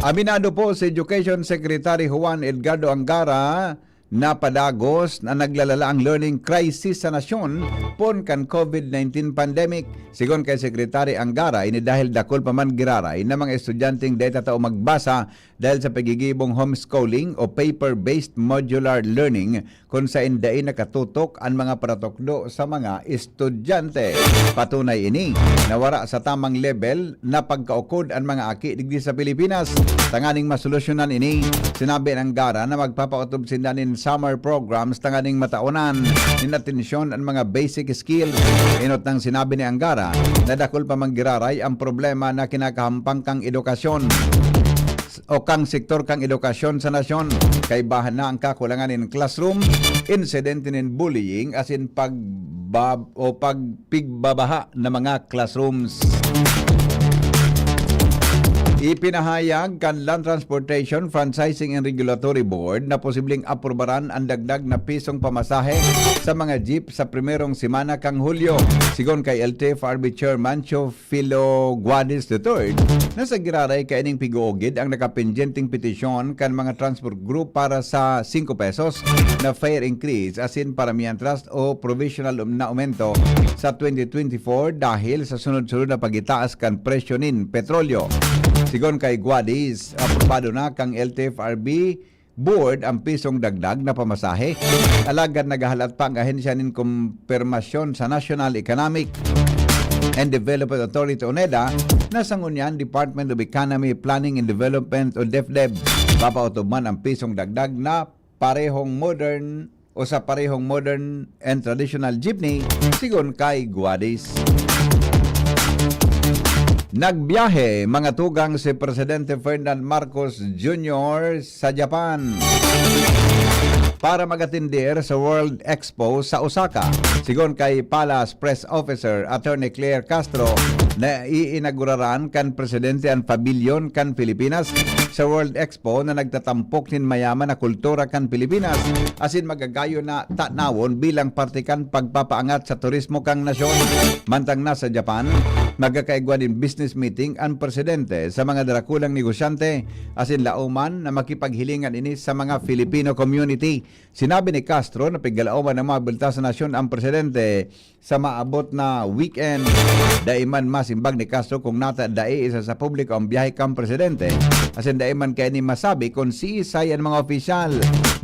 Aminado po si Education Secretary Juan Edgardo Angara na padagos na naglalala ang learning crisis sa nasyon pon kan COVID-19 pandemic. Sigon kay Secretary Angara, ini dahil dakol pa man giraray na mga estudyanteng data tao magbasa dahil sa pagigibong homeschooling o paper-based modular learning kung sa inday nakatutok ang mga paratokdo sa mga estudyante. Patunay ini, nawara sa tamang level na pagkaukod ang mga aki digdi sa Pilipinas. Tanganing masolusyonan ini, sinabi ng Angara na magpapautob sindanin summer programs tanganing mataunan ninatensyon ang mga basic skills. Inot nang sinabi ni Angara na dakol pa manggiraray ang problema na kinakahampang kang edukasyon o kang sektor kang edukasyon sa nasyon. Kaibahan na ang kakulangan in classroom, incident in bullying as in pagpigbabaha na mga classrooms. Ipinahayag kan Land Transportation Franchising and Regulatory Board na posibleng aprobaran ang dagdag na pisong pamasahe sa mga jeep sa primerong semana kang Hulyo. Sigon kay LTFRB Chairman Chofilo Guadis III, nasa giraray kaining piguogid ang nakapinjenting petisyon kan mga transport group para sa 5 pesos na fare increase asin paramihan trust o provisional na aumento sa 2024 dahil sa sunod-sunod na pagitaas kan presyo nin petrolyo. Sigon kay Guadis, aprobado na kang LTFRB board ang pisong dagdag na pamasahe. Alagad nagahalat pa ang ahensya nin kumpirmasyon sa National Economic and Development Authority ONEDA na sangunyan Department of Economy, Planning and Development o DepDep. Papautob man ang pisong dagdag na parehong modern and traditional jeepney sigon kay Guadis. Nagbiyahe mga tugang si Presidente Ferdinand Marcos Jr. sa Japan para magatindir sa World Expo sa Osaka. Sigon kay Palace Press Officer Attorney Claire Castro na iinaguraran kan Presidente ang pavilion kan Pilipinas sa World Expo na nagtatampok nin mayaman na kultura kan Pilipinas asin magagayo na tanawon bilang partikan pagpapaangat sa turismo kang nasyon. Mantang na sa Japan, magkakaigwa din business meeting ang Presidente sa mga darakulang negosyante asin lauman na makipaghilingan ini sa mga Filipino community. Sinabi ni Castro na pigalauman ng mga bulta sa nasyon ang Presidente sa maabot na weekend. Daiman masimbag ni Castro kung nata dai isa sa publiko ang biyahe kang Presidente. Asin daiman kaya ni masabi kung si isay ang mga opisyal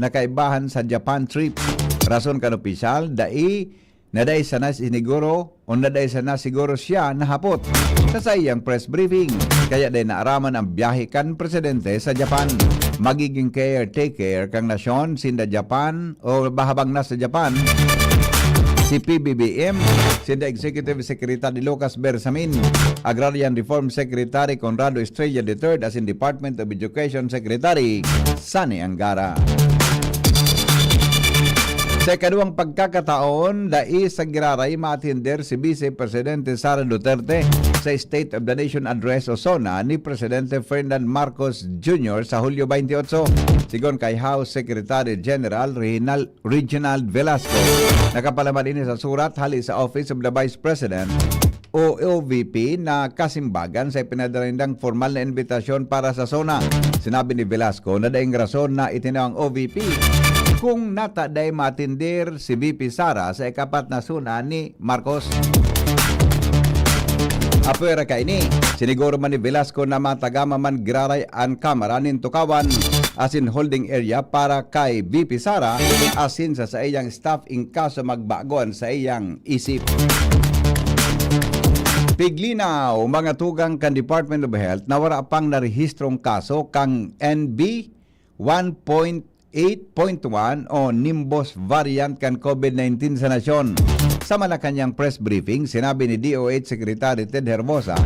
na kaibahan sa Japan trip. Rason kan opisyal, naday sana siniguro o naday sana siguro siya nahapot sa iyang press briefing. Kaya day naaraman ang biyahe kan Presidente sa Japan. Magiging caretaker kang nasyon sinda Japan o bahabang nasa Japan si PBBM, sinda Executive Secretary Lucas Bersamin, Agrarian Reform Secretary Conrado Estrella III as in Department of Education Secretary Sani Angara. Sa ikaduwang pagkakataon, dai sa giraray maatinder si Vice Presidente Sara Duterte sa State of the Nation Address o SONA ni Presidente Ferdinand Marcos Jr. sa Hulyo 28. Sigon kay House Secretary General Reginald Velasco, nakapalaman ini sa surat hali sa Office of the Vice President o OVP na kasimbagan sa ipinadarindang formal na invitasyon para sa SONA. Sinabi ni Velasco na daing rason na itinawang OVP kung nataday matindir si VP Sara sa ikapat na suna ni Marcos. Apwera ka ini, siniguro man ni Velasco na matagama man graray ang kamera nin tukawan asin holding area para kay VP Sara asin sa iyang staff in kaso magbagoan sa iyang isip. Piglinaw, mga tugang kan Department of Health na wala pang narehistrong kaso kang NB 1.8.1 o Nimbus variant kan COVID-19 sa nasyon. Sa Malacanang press briefing, sinabi ni DOH Secretary Ted Herbosa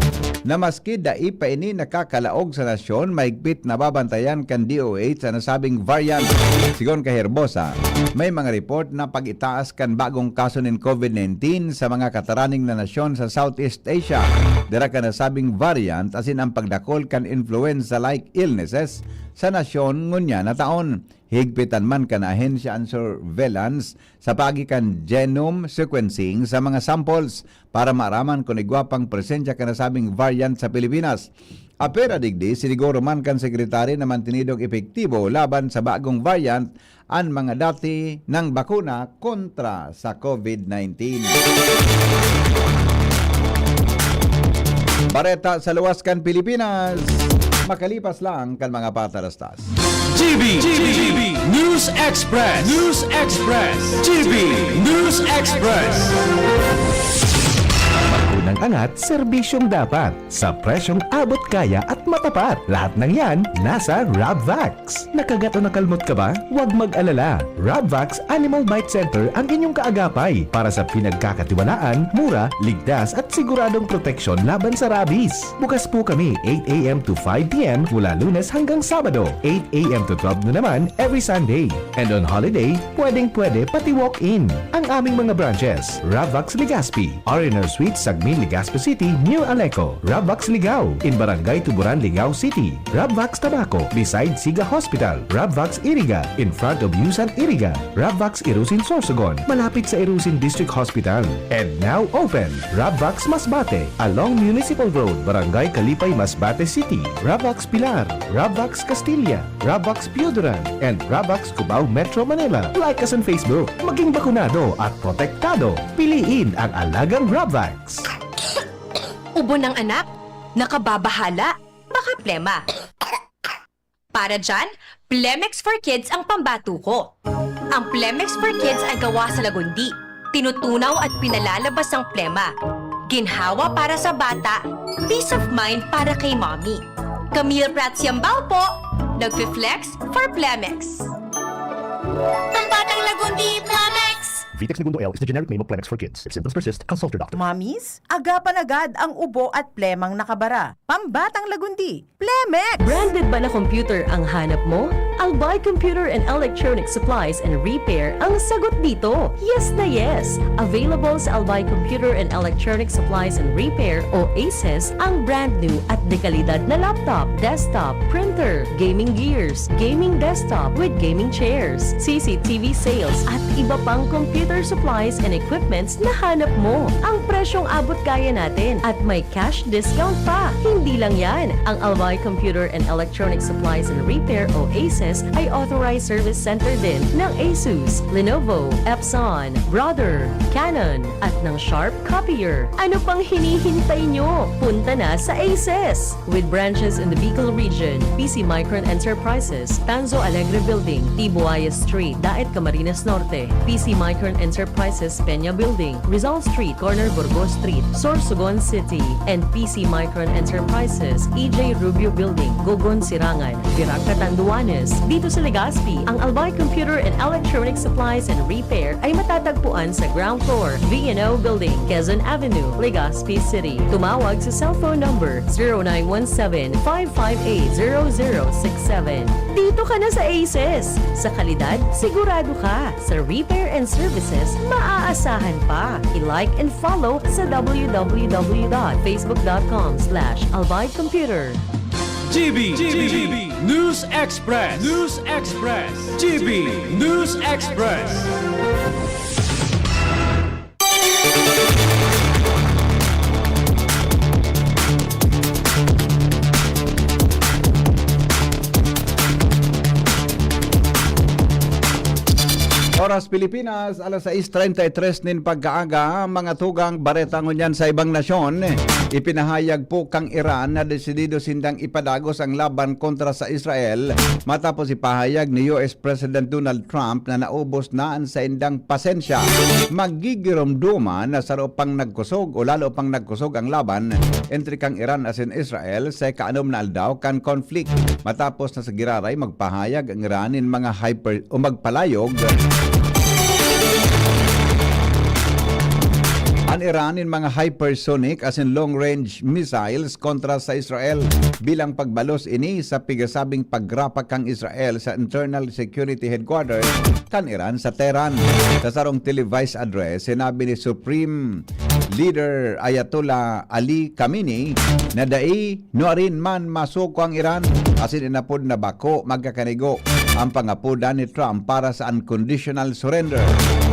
na maski dai pa ini nakakalaog sa nasyon, maigpit na babantayan kan DOH sa nasabing variant. Sigon kay Herbosa, may mga report na pag-itaas kan bagong kaso ng COVID-19 sa mga kataraning na nasyon sa Southeast Asia. Dira ka nasabing variant asin ang pagdakol kan influenza-like illnesses sa nasyon ngunya na taon. Higpitan man kan ahensya ang surveillance sa pagikan genome sequencing sa mga samples para maaraman kung igwapang presensya ka nasabing variant sa Pilipinas. Apera digdi, siniguro man kan sekretary na mantinidong epektibo laban sa bagong variant ang mga dati ng bakuna kontra sa COVID-19. Bareta sa luwas kan Pilipinas, makalipas lang kan mga patarastas. GB News Express. GB News Express. Unang angat, serbisyong dapat sa presyong abot kaya at matapat. Lahat ng yan nasa Rabvax. Nakagat o nakalmot ka ba? Huwag mag-alala. Rabvax Animal Bite Center ang inyong kaagapay para sa pinagkakatiwalaan, mura, ligtas at siguradong proteksyon laban sa rabies. Bukas po kami 8 a.m. to 5 p.m. mula Lunes hanggang Sabado, 8 a.m. to 12 na naman every Sunday. And on holiday, pwedeng-pwede pati walk-in. Ang aming mga branches, Rabvax Legazpi, R&R Suite Sagmin Legazpi City, New Aleco, Rabvax Ligao, in Barangay Tuburan, Ligao City, Rabvax Tabaco, beside Siga Hospital, Rabvax Iriga, in front of Yusan Iriga, Rabvax Irusin Sorsogon, malapit sa Irusin District Hospital, and now open, Rabvax Masbate, along Municipal Road, Barangay Kalipay, Masbate City, Rabvax Pilar, Rabvax Castilla, Rabvax Pioduran, and Rabvax Cubao Metro Manila. Like us on Facebook, maging bakunado at protektado. Piliin ang alagang Rabvax. Ubo ng anak? Nakababahala? Baka plema. Para dyan, Plemex for Kids ang pambato ko. Ang Plemex for Kids ay gawa sa lagundi. Tinutunaw at pinalalabas ang plema. Ginhawa para sa bata, peace of mind para kay mommy. Camille Prats Yambao po, nagfi-flex for Plemex. Pambatang Lagundi, Plemex! Vitex Segundo L is the generic name of Plemex for kids. If symptoms persist, consult your doctor. Mamis, agapan agad ang ubo at plemang nakabara. Pambatang Lagundi, Plemex! Branded ba na computer ang hanap mo? Albay Computer and Electronic Supplies and Repair ang sagot dito. Yes na yes! Available sa Albay Computer and Electronic Supplies and Repair o ACES ang brand new at dekalidad na laptop, desktop, printer, gaming gears, gaming desktop with gaming chairs, CCTV sales at iba pang computer supplies and equipments na hanap mo. Ang presyong abot kaya natin at may cash discount pa. Hindi lang yan, ang Albay Computer and Electronic Supplies and Repair o ACES ay authorized service center din ng ASUS, Lenovo, Epson, Brother, Canon at ng Sharp Copier. Ano pang hinihintay nyo? Punta na sa ACES! With branches in the Bicol region, PC Micron Enterprises, Tanzo Alegre Building, Tibuaya Street, Daet Camarines Norte, PC Micron Enterprises, Peña Building, Rizal Street, Corner Burgos Street, Sorsogon City, and PC Micron Enterprises, EJ Rubio Building, Gogon Sirangan, Virac Catanduanes. Dito sa Legazpi, ang Albay Computer and Electronic Supplies and Repair ay matatagpuan sa ground floor, V&O Building, Quezon Avenue, Legazpi City. Tumawag sa cellphone number 0917-558-0067. Dito ka na sa ACES. Sa kalidad, sigurado ka. Sa repair and services, maaasahan pa. I-like and follow sa www.facebook.com/albaycomputer. GB News Express. GB News Express. Oras Pilipinas, alas 6:33 nin pagkaaga, mga tugang bareta ngunyan sa ibang nasyon. Ipinahayag po kang Iran na desidido sindang ipadagos ang laban kontra sa Israel matapos ipahayag ni US President Donald Trump na naubos na ang sa indang pasensya. Magigiromduman na saro pang nagkusog o lalo pang nagkusog ang laban entre kang Iran as in Israel sa kaanom na aldaw kan conflict. Matapos na sa giraray magpahayag ang Iranin mga magpalayog ang Iranin mga hypersonic as in long-range missiles kontra sa Israel bilang pagbalos ini sa pigasabing pagrapak kang Israel sa Internal Security Headquarters kan Iran sa Tehran. Sa sarong televised address, sinabi ni Supreme Leader Ayatollah Ali Khamenei na dai nuarin man masuko ang Iran asin inapod na bako magkakanigo ang pangapuda ni Trump para sa unconditional surrender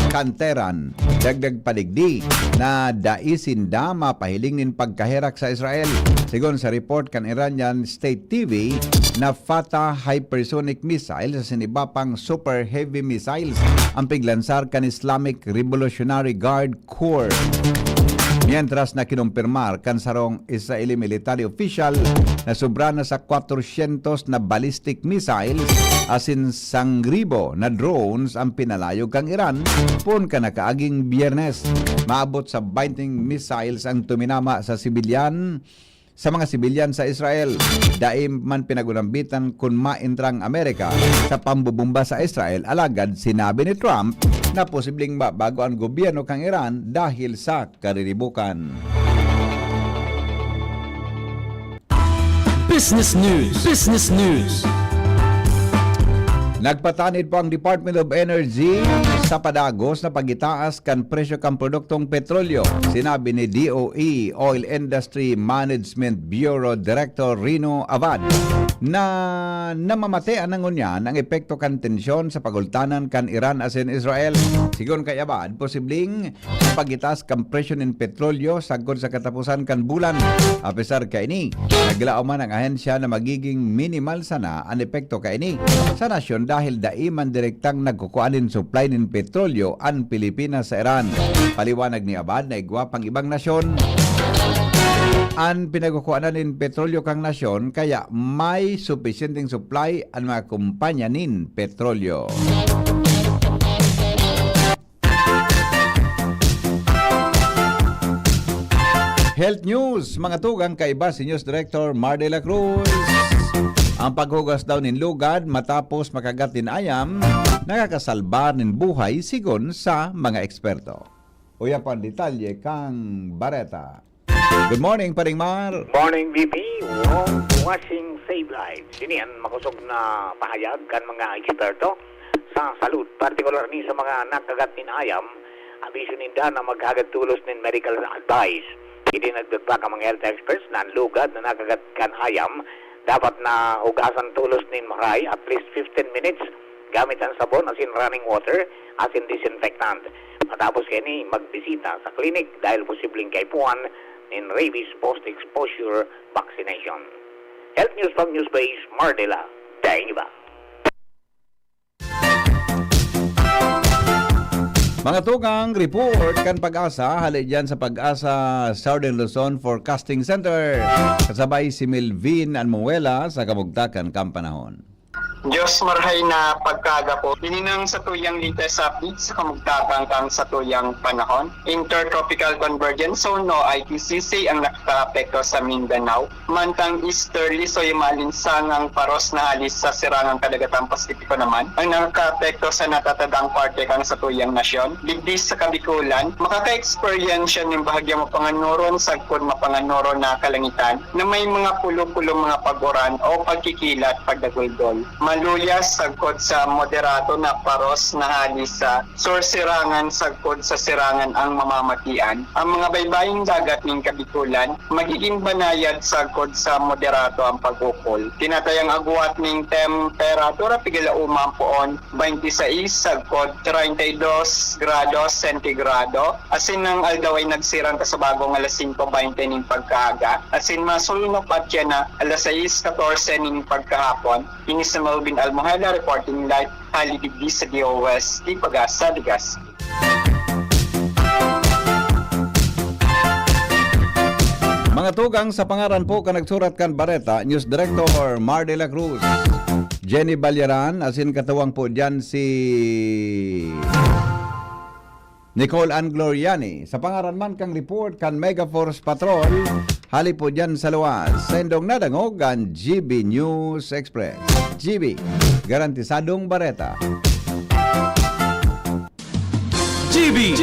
kan Tehran. Dagdag padigdi na daisinda mapahiling nin pagkaherak sa Israel. Sigon sa report kan Iranian State TV na Fatah hypersonic missiles sa sinibapang super heavy missiles ang piglansar kan Islamic Revolutionary Guard Corps. Mientras na kinumpirmar kan sarong Israeli military official na sobra na sa 400 na ballistic missiles asin sangribo na drones ang pinalayog kang Iran pun ka nakaaging Biyernes. Maabot sa 20 missiles ang tuminama sa mga sibilyan sa Israel. Daim man pinagunambitan kung maintrang Amerika sa pambubumba sa Israel. Alagad sinabi ni Trump na posibleng mabago ang gobyerno kang Iran dahil sa kariribukan. Business News. Nagpatanid po ang Department of Energy sa padagos na pagitaas kan presyo kan produktong petrolyo. Sinabi ni DOE Oil Industry Management Bureau Director Rino Abad na namamatean ng unyan ang epekto kan tensyon sa pagultanan kan Iran as in Israel. Sigon kay Abad, posibleng pagitaas kan presyo ng petrolyo sagod sa katapusan kan bulan. A pesar kay ini, naglao man ang ahensya na magiging minimal sana ang epekto kay ini sa nasyon dahil daiman direktang nagkukuanin supply ng petrolyo ang Pilipinas sa Iran. Paliwanag ni Abad na igwa pang ibang nasyon ang pinagkukuanan ng petrolyo kang nasyon kaya may sufficienteng supply ang mga kumpanya nin petrolyo. Health News, mga tugang kaiba si News Director Mar de la Cruz. Ang paghugas daw nin lugad matapos makagat din ayam, nakakasalbar nin buhay sigon sa mga eksperto. Uya pa detalye kang Bareta. Good morning, Paring Mar. Morning, VP. Washing save lives. Sinian makusog na pahayag kan mga eksperto sa salud, partikular ni sa mga nakagat nin ayam. Ambisyon ninda na maghagat tulos nin medical advice. Hindi nagdagdag ang mga health experts na ang lugad na nakagat kan ayam dapat na hugasan tulos nin maray at least 15 minutes gamit ang sabon as in running water as in disinfectant. Matapos kini magbisita sa klinik dahil posibleng kaipuan in rabies post-exposure vaccination. Health News from Newsbase, Mardela, Daingiba. Mga tugang report kan Pag-asa, halay dyan sa Pag-asa Southern Luzon Forecasting Center. Kasabay si Melvin Almuela sa Kabugtakan Kampanahon. Diyos marhay na pagkaga po. Hininang sa tuyang latest update sa kamugtakan kang sa tuyang panahon. Intertropical Convergence Zone o ITCC ang nakaka-apekto sa Mindanao. Mantang easterly so yung malinsangang paros na halis sa sirangang kadagatang Pasipiko naman ang nakaka-apekto sa natatadang parte kang sa tuyang nasyon. Digdis sa Kabikulan, makaka-experience ng bahagya mapanganuron sagkod mapanganuron na kalangitan na may mga pulo-pulo mga paguran o pagkikilat pagdagulgol. Maluyas sagkod sa moderato na paros na halis sa sursirangan sagkod sa sirangan ang mamamatian. Ang mga baybaying dagat ng Kabikulan magiging banayad sagkod sa moderato ang pag-ukol. Tinatayang agwat ng temperatura pigila umampoon 26 sagkod 32 grados sentigrado. Asin ng aldaw ay nagsirang kasabagong alas 5:20 ng pagkaaga. Asin masulunok at yan na alas 6:14 ng pagkahapon. Inis na Melvin Almohela reporting live halidigdi sa DOS di Pag-asa Digas. Mga tugang sa pangaran po ka nagsurat kan Bareta, News Director Mar de la Cruz. Jenny Balyaran, asin katawang po dyan si Nicole Ann Gloriani. Sa pangaran man kang report kan Megaforce Patrol, hali po dyan sa luwas. Sendong nadangog ang GB News Express. GB, garantisadong Bareta. GB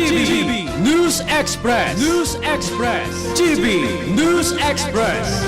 News Express. News Express. GB News Express.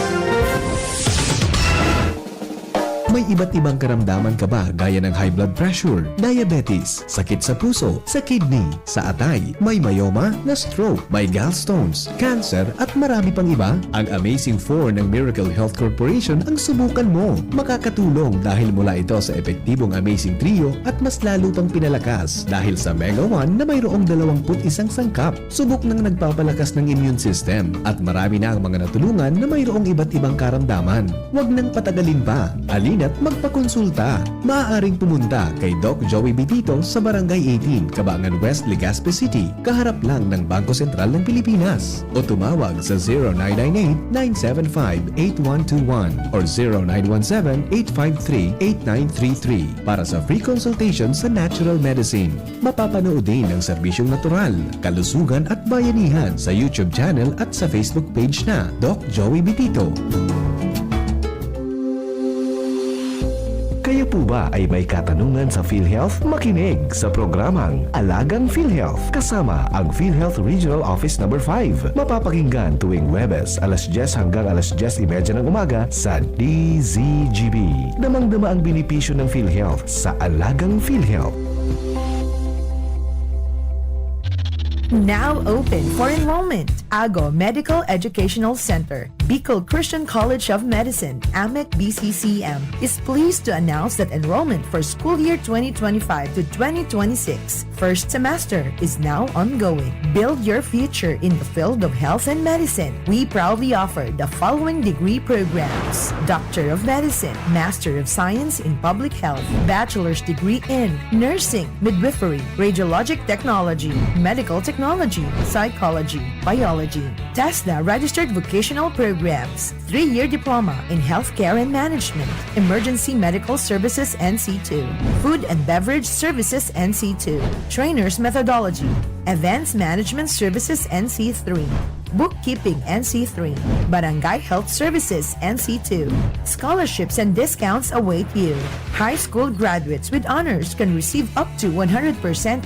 May iba't ibang karamdaman ka ba gaya ng high blood pressure, diabetes, sakit sa puso, sa kidney, sa atay, may myoma, na stroke, may gallstones, cancer at marami pang iba? Ang Amazing 4 ng Miracle Health Corporation ang subukan mo. Makakatulong dahil mula ito sa epektibong Amazing Trio at mas lalo pang pinalakas dahil sa Mega 1 na mayroong 21 sangkap. Subok ng nagpapalakas ng immune system at marami na ang mga natulungan na mayroong iba't ibang karamdaman. Huwag nang patagalin pa. At magpakonsulta. Maaaring pumunta kay Doc Joey Bitito sa Barangay 18, Cabangan West, Legazpi City, kaharap lang ng Bangko Sentral ng Pilipinas. O tumawag sa 0998-975-8121 or 0917-853-8933 para sa free consultation sa natural medicine. Mapapanood din ang serbisyong natural, kalusugan at bayanihan sa YouTube channel at sa Facebook page na Doc Joey Bitito. Kayo po ba ay may katanungan sa PhilHealth? Makinig sa programang Alagang PhilHealth kasama ang PhilHealth Regional Office No. 5. Mapapakinggan tuwing Huwebes alas 10 hanggang alas 10:30 ng umaga sa DZGB. Damang-dama ang benepisyo ng PhilHealth sa Alagang PhilHealth. Now open for enrollment. Ago Medical Educational Center, Bicol Christian College of Medicine, AMEC BCCM, is pleased to announce that enrollment for school year 2025 to 2026 first semester is now ongoing. Build your future in the field of health and medicine. We proudly offer the following degree programs: Doctor of Medicine, Master of Science in Public Health, Bachelor's degree in Nursing, Midwifery, Radiologic Technology, Medical Technology, Psychology, Biology, TESDA registered vocational programs, 3-year diploma in healthcare and management, emergency medical services NC2, food and beverage services NC2, trainers methodology, events management services NC3, Bookkeeping NC3, Barangay Health Services NC2. Scholarships and discounts await you. High school graduates with honors can receive up to 100%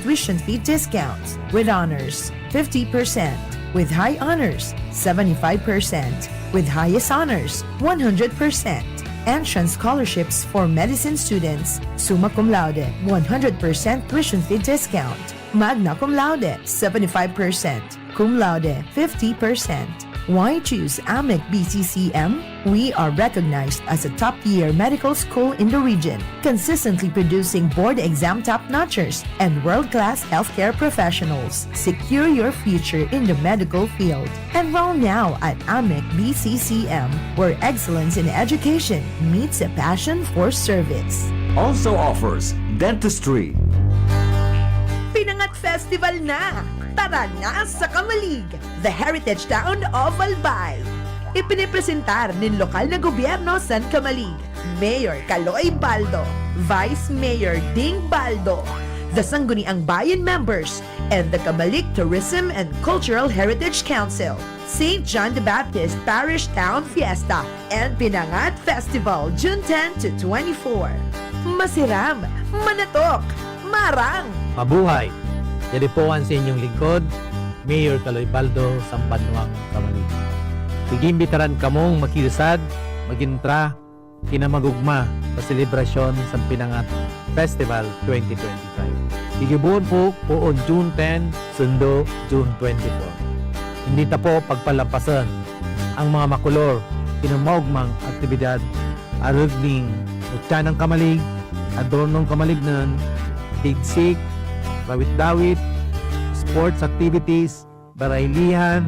tuition fee discounts. With honors, 50%. With high honors, 75%. With highest honors, 100%. Entrance scholarships for medicine students, summa cum laude, 100% tuition fee discount. Magna cum laude, 75%. Cum laude, 50%. Why choose AMEC BCCM? We are recognized as a top-tier medical school in the region, consistently producing board exam top-notchers and world-class healthcare professionals. Secure your future in the medical field. Enroll now at AMEC BCCM, where excellence in education meets a passion for service. Also offers dentistry, Pinangat Festival na! Tara na sa Kamalig, the heritage town of Albay. Ipinipresentar ng lokal na gobyerno San Kamalig, Mayor Caloy Baldo, Vice Mayor Ding Baldo, the Sangguniang Bayan members, and the Kamalig Tourism and Cultural Heritage Council, St. John the Baptist Parish Town Fiesta, and Pinangat Festival, June 10 to 24. Masiram, manatok, marang, Mabuhay! Jadi po ang sa inyong lingkod, Mayor Caloy Baldo, Sambanwang, Kamalig. Igimbitaran kamong makilusad, magintra, kinamagugma sa selebrasyon sa Pinangat Festival 2025. Igibuon po on June 10, sundo June 24. Hindi ta po pagpalampasan ang mga makulor, kinamagugmang aktibidad, arugning, utyanang kamalig, adornong kamalignan, tigsik, dawit-dawit, sports activities, baraylihan,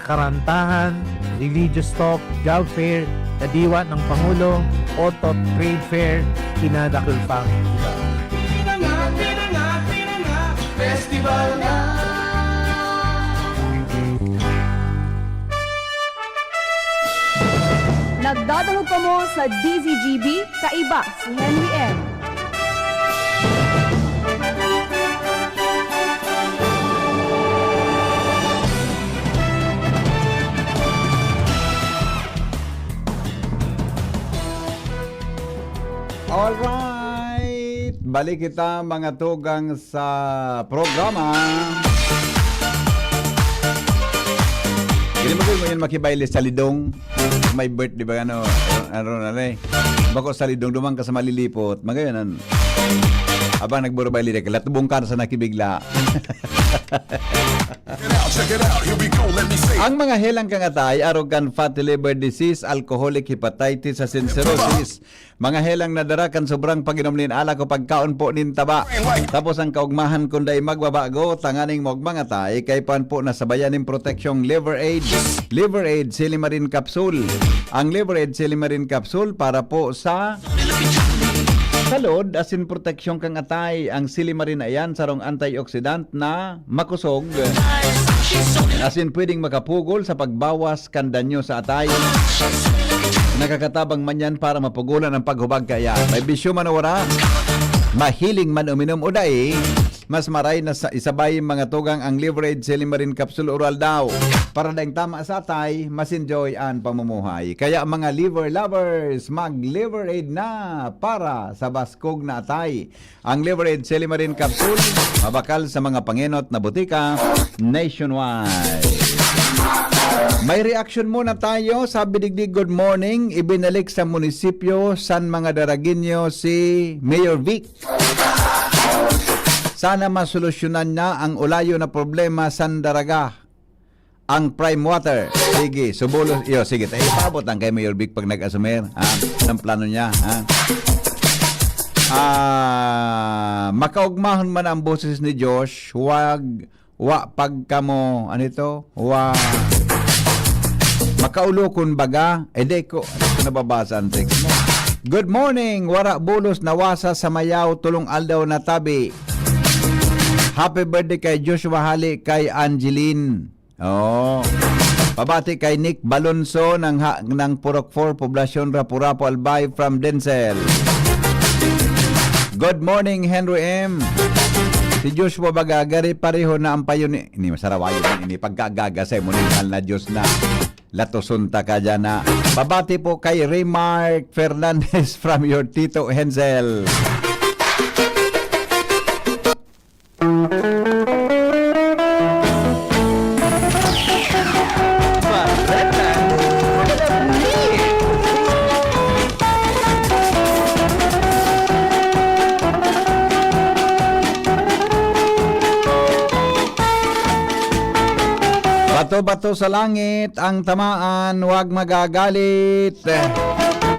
karantahan, religious talk, job fair, kadiwa ng Pangulo, otot, trade fair, kinadakil pang iba. Pinangat, festival na! Nagdadalo pa mo sa DZGB, kaiba si Henry M. Alright! Balik kita mga tugang sa programa. Hindi mo ko yun makibayle sa lidong. May birthday ba ano bako sa lidong dumang ka sa malilipot. Magayon abang nagburo bayle ka latubong ka sa nakibigla. Ang mga helang kangatay, arrogant fatty liver disease, alcoholic hepatitis sa cirrhosis. Mga helang nadara kan sobrang pag-inom nin ala ko pagkaon po nin taba. Tapos ang kaugmahan kunday magbabago, tanganing mog mga tay, kay pan po nasabayan ng proteksyong liver aid. Liver aid Silimarin Capsule. Ang liver aid Silimarin Capsule para po sa salod, asin proteksyon kang atay. Ang Silimarin ayan sarong antioxidant na makusog. Asin pwedeng makapugol sa pagbawas kan danyo sa atay. Nakakatabang man yan para mapugulan ang paghubag kaya. May bisyo man wala, mahiling man uminom o dahi, mas maray na sa isabay mga tugang ang Liver Aid Silimarin Capsule Oral daw. Para daing tama sa atay, mas enjoy ang pamumuhay. Kaya mga liver lovers, mag-Liver Aid na para sa baskog na atay. Ang Liver Aid Silimarin Capsule, mabakal sa mga panginot na butika nationwide. May reaction muna tayo. Sabi digdig, good morning. Ibinalik sa munisipyo San Mga Daraginyo si Mayor Vic. Sana masolusyonan na ang ulayo na problema sa Daraga, ang prime water. Sige, subulos. Sige, tayo paabot ang kay Mayor Vic pag nag-asumer. Ang plano niya. Makaugmahon man ang boses ni Josh. Pagkamo, makaulokon baga. Ko nababasa ang text mo. Good morning, wara bulos nawasa sa mayaw tulong aldaw na tabi. Happy birthday kay Joshua Hali, kay Angeline. Pabati kay Nick Balonso ng Purok 4, Poblasyon Rapu-Rapu, Albay from Denzel. Good morning, Henry M. Si Joshua bagagari pareho na ang payo ni... Ini masarawayo ini pagkagagasay mo ni mahal na Diyos na latosunta ka dyan na. Babati po kay Raymark Fernandez from your Tito Hensel. Bato-bato sa langit, ang tamaan, huwag magagalit.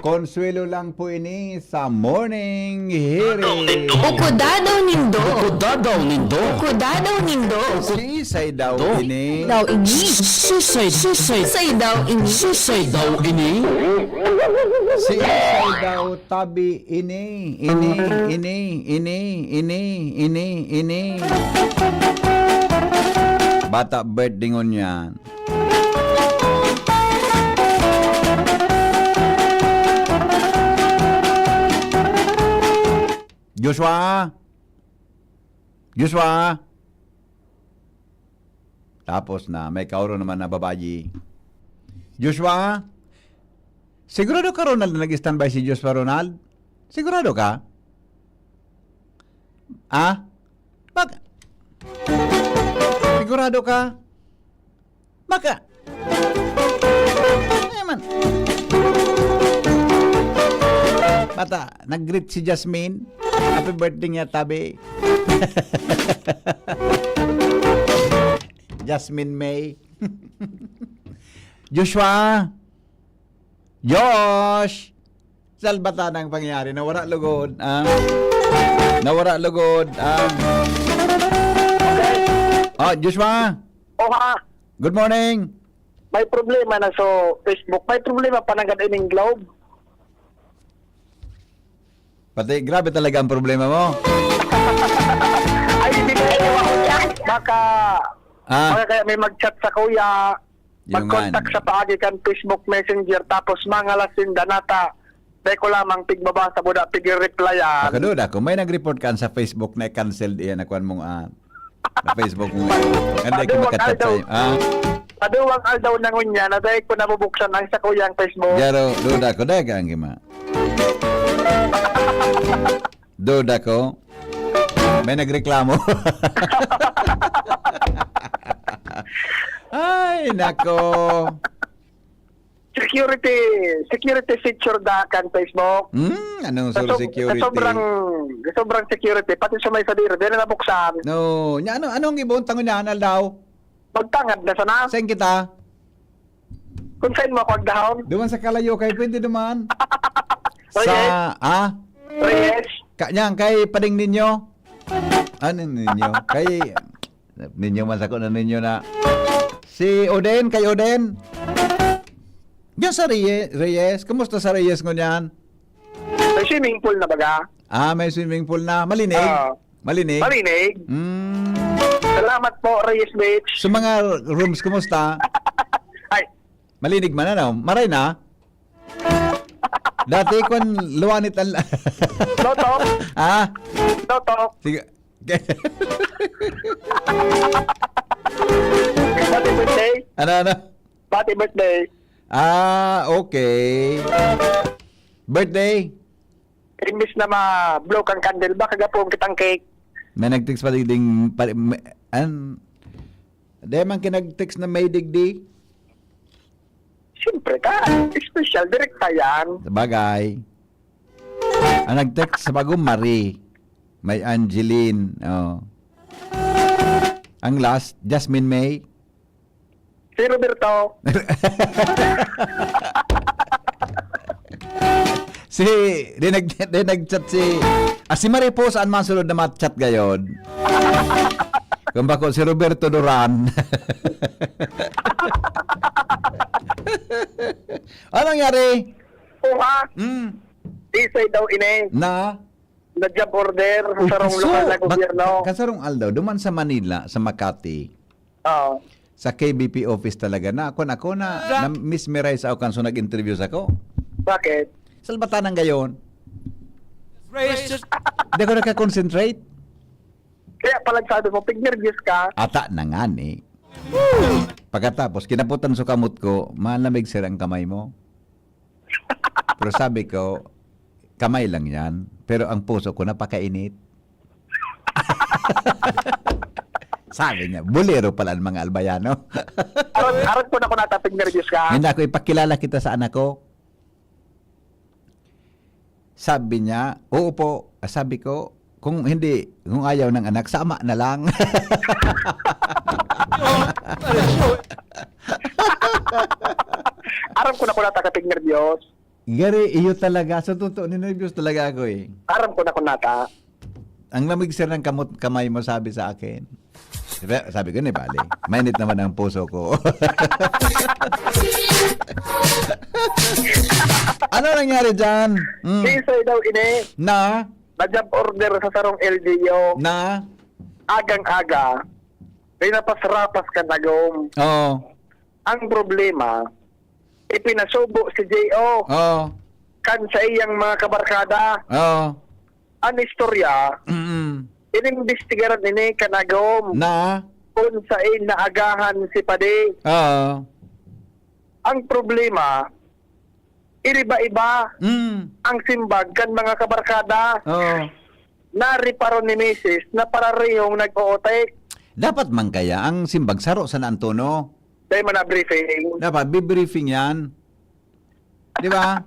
Konsuelo lang po ini sa morning hearing. Ukudadaw nindo. Ukudadaw nindo. Ukudadaw nindo. Sisay daw ini. Daw ini. Susay daw ini. Susay daw ini. Sisay daw tabi ini. Ini. Bata birthday ngon yan. Joshua. Tapos na, may kauro naman na babayi. Joshua? Sigurado ka, Ronald, na nag-standby si Joshua, Ronald? Sigurado ka? Ah? Sigurado ka? Baka? Naman. Bata, nag-greet si Jasmine. Happy birthday niya, tabi. Jasmine May. Joshua! Josh! Sal bata nang pangyari? Nawara lugod. Nawara lugod. Oh, Joshua! Oha! Good morning! May problema na sa Facebook. May problema pa na ining Globe. Pati grabe talaga ang problema mo. Ay, hindi ko ko dyan. Baka kaya may mag-chat sa kuya, mag-contact sa paagi kan Facebook Messenger, tapos mga lasinda nata, dahil ko lamang pigbabasa mo na pig-replyan. Makadod ako, may nag-report ka sa Facebook na cancelled iyan, nakuan mong na Facebook mo. Hindi ko makachat sa'yo. Paduwang aldaw na ngunya na dahil ko nabubuksan ang sa kuyang Facebook. Jaro, duda ko, dahil ka ang gima. Duda ko. May nagreklamo. Ay, nako. Security feature da kan Facebook. Anong security? Sobrang security. Pati sa may sadir, din na nabuksan. No, anong ibon tangon niya, anal daw? Magtangad na sana. Saan kita? Kung saan mo ako agdahon? Duman sa Kalayo, kay pwede duman. Reyes? Kanyang, kay pading ninyo? Ano ninyo? Kay, ninyo man sako na ninyo na. Si Oden, kay Oden? Diyan sa Reyes. Kumusta sa Reyes ngunyan? May swimming pool na baga? May swimming pool na. Malinig? Malinig? Malinig. Salamat po, Reyes Beach. Sa mga rooms, kumusta? Ay. Malinig man ano? Maray na? Dati kon luwanit ang... Loto? Loto? Sige. Happy birthday? Ano? Happy birthday. Okay. Birthday? Imbis na ma-blow kang candle, baka gapong kitang cake. May nag-text pa ding... Dahil man kinag-text na may digdi? Siyempre ka. Special, direkta yan. Sabagay. Ang nag-text sa bagong Marie. May Angeline. Ang last, Jasmine May. Si Roberto. Nag-chat si Marie po, saan man sulod na mat-chat gayon? Kung bako si Roberto Duran. Anong nangyari? Isay daw ine. Na job order sa sarong lokal na gobyerno. Kasarong aldaw, duman sa Manila, sa Makati. Sa KBP office talaga na ako na mismerize ako kanso nag-interview sa ko. Bakit? Salbatan ng gayon. Hindi ko naka-concentrate. Kaya pala sabi mo, pag nervyos ka, Ata na nga ni. Pagkatapos, kinaputan sa kamot ko, malamig sir ang kamay mo. Pero sabi ko, kamay lang yan. Pero ang puso ko napakainit. Sabi niya, bulero pala ang mga albayano. aron ko na kung natapig nervyos ka. Hindi ako ipakilala kita sa anak ko. Sabi niya, oo po. Sabi ko, kung ayaw ng anak, sama na lang. Aram ko na kung natapig nervyos. Gari, iyo talaga. Sa totoo, ninervyos talaga ako eh. Aram ko na kung nata. Ang lamig sir ng kamay mo, sabi sa akin. Sabi ko, ni bali. Mainit naman ang puso ko. Ano nangyari dyan? Kisay daw ini. Na? Na-job order sa sarong LGU. Na? Agang-aga. May napasrapas ka na gawin. Oo. Ang problema, ipinasubo si J.O. Oo. Kan sa iyang mga kabarkada. Oo. Ang istorya, inimbestigaran ini kanagom. Na? Kung sa naagahan si Pade. Oo. Ang problema, iriba-iba ang simbag kan mga kabarkada. Oo. Nariparon ni Mrs. na pararehong nag-ootek. Dapat man kaya ang simbag saro sa Antono. Dahil man na briefing. Dapat, bibriefing yan. Di ba?